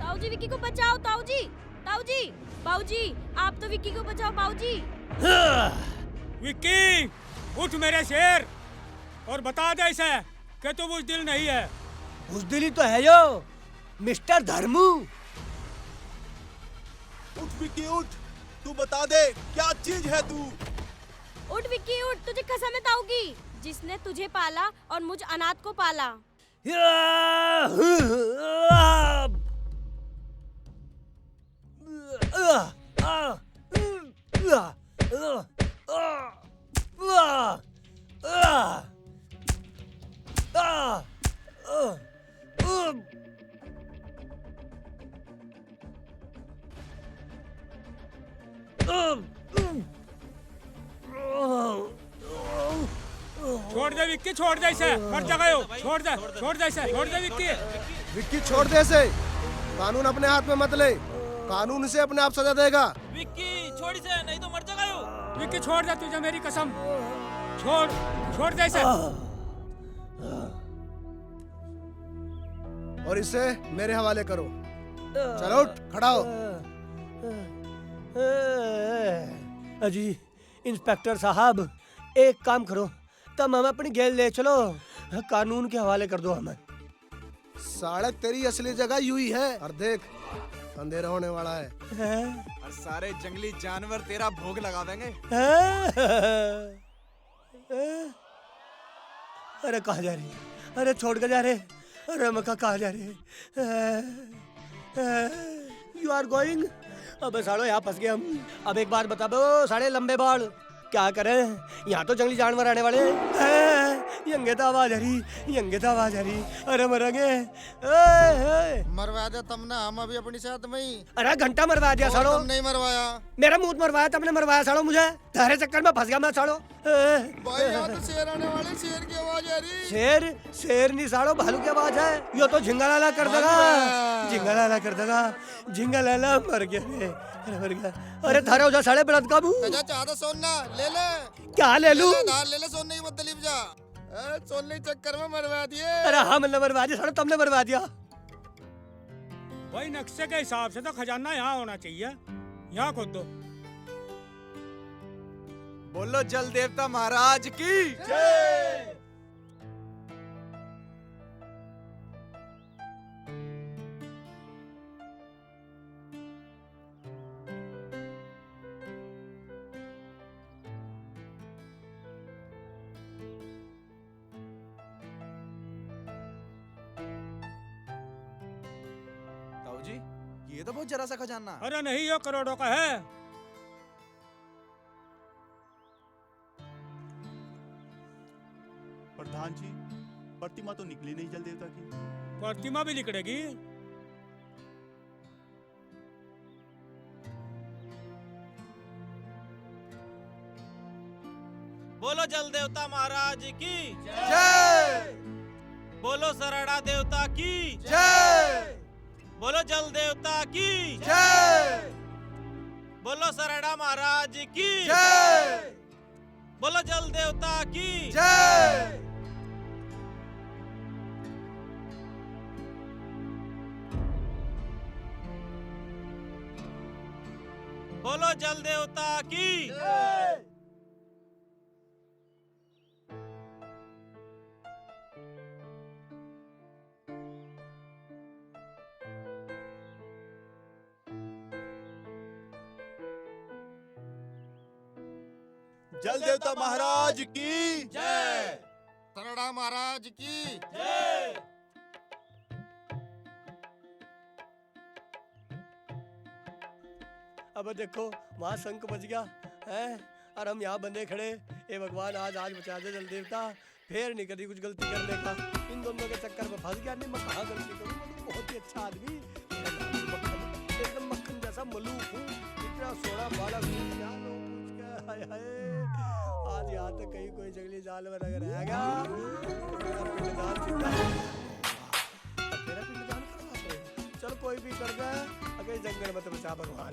ताऊ जी विक्की को बचाओ। ताऊ जी, बाऊजी, आप तो विक्की को बचाओ बाऊजी। विक्की, उठ मेरे शेर और बता दे इसे कि तू बुज़दिल नहीं है। बुज़दिली तो है यो, मिस्टर धर्मू। उठ विक्की उठ, तू बता दे क्या चीज है तू। उठ विक्की उठ, तुझे कसम है ताऊ की, जिसने तुझे पाला और मुझ अनाथ को पाला। छोड़ दे विक्की, छोड़ दे इसे, मर जाएगा यो। छोड़ दे इसे, छोड़ दे विक्की। विक्की छोड़ दे इसे, कानून अपने हाथ में मत ले, कानून इसे अपने आप सजा देगा। विक्की छोड़ इसे, नहीं तो मर जाएगा यो। विक्की छोड़ दे, तुझे मेरी कसम, छोड़ दे इसे। और इसे मेरे हवाले करो। चलो उठ, खड़ा हो। अजी इंस्पेक्टर साहब, एक काम करो, तुम हमें अपनी जेल ले चलो, कानून के हवाले कर दो हमें। साले तेरी असली जगह यूं ही है। और देख अंधेरा होने वाला है। और सारे जंगली जानवर तेरा भोग लगा देंगे। अरे कहाँ जा रही? अरे छोड़ के जा रहे? अरे मक्का कहाँ जा रही? You are going? अबे सालो यहाँ फंस गए हम। अब एक बात बता दो साले लंबे बाल, क्या करें? यहाँ तो जंगली जानवर आने वाले हैं। यंगे तो आवाज आ रही, यंगे तो आवाज आ रही। अरे मरेंगे। मरवा दे तुमने हम अभी अपनी साथ में ही। अरे घंटा मरवा दिया सालो। तुम नहीं मरवाया मेरा मुंह मरवाया, तुमने मरवाया सालो मुझे। तेरे चक्कर में फंस गया मैं सालो। भाई यहाँ तो शेर आने वाले, शेर की आवाज आ रही। शेर? शेर नहीं सालो, भालू की आवाज है। यो तो झिंगा लाला कर देगा, झिंगा लाला कर देगा। झिंगा लाला मर गया रे, अरे मर गया। अरे थारे हो जा साले बलद काबू। जा चाहता सोना ले ले। क्या ले लूं? धार ले ले, सोने की मत तलीब जा। सोने के चक्कर में मरवा दिए। अरे हाँ मैंने मरवा दिया सालो, तुमने मरवा दिया। भाई नक्शे के हिसाब से तो खजाना यहाँ होना चाहिए, यहाँ खोद दो। बोलो जल देवता महाराज की जय। ताऊ जी ये तो बहुत जरा सा खजाना है। अरे नहीं, ये करोड़ों का है। प्रधान जी, प्रतिमा तो निकली नहीं जल देवता की। प्रतिमा भी निकलेगी। बोलो जल देवता महाराज की जय। बोलो सरड़ा देवता की जय। बोलो जल देवता की जय। बोलो सरड़ा महाराज की जय। बोलो जल देवता की जय। बोलो जल देवता की जल देवता महाराज की जय। सरड़ा महाराज की जय। अब देखो वहाँ शंख बज गया है और हम यहाँ बंदे खड़े। ए भगवान आज बचा दे जल देवता, फिर नहीं कभी कुछ गलती करने का। इन दोनों के चक्कर में फंस गया। नहीं मैं कहाँ गलती करूँ, मैं तो बहुत ही अच्छा आदमी, मेरा नाम भी मक्खन, एकदम मक्खन जैसा मलूक हूँ, इतना सोना बाला क्या लो पूछ के। हाय हाय आज यहाँ तक कहीं कोई जंगली जानवर अगर आ गया मेरा पिंडदान जिंदा है। अब तेरा पिंडदान करवा दो, चल कोई भी कर दे, अगर जंगल में तो बचा भगवान।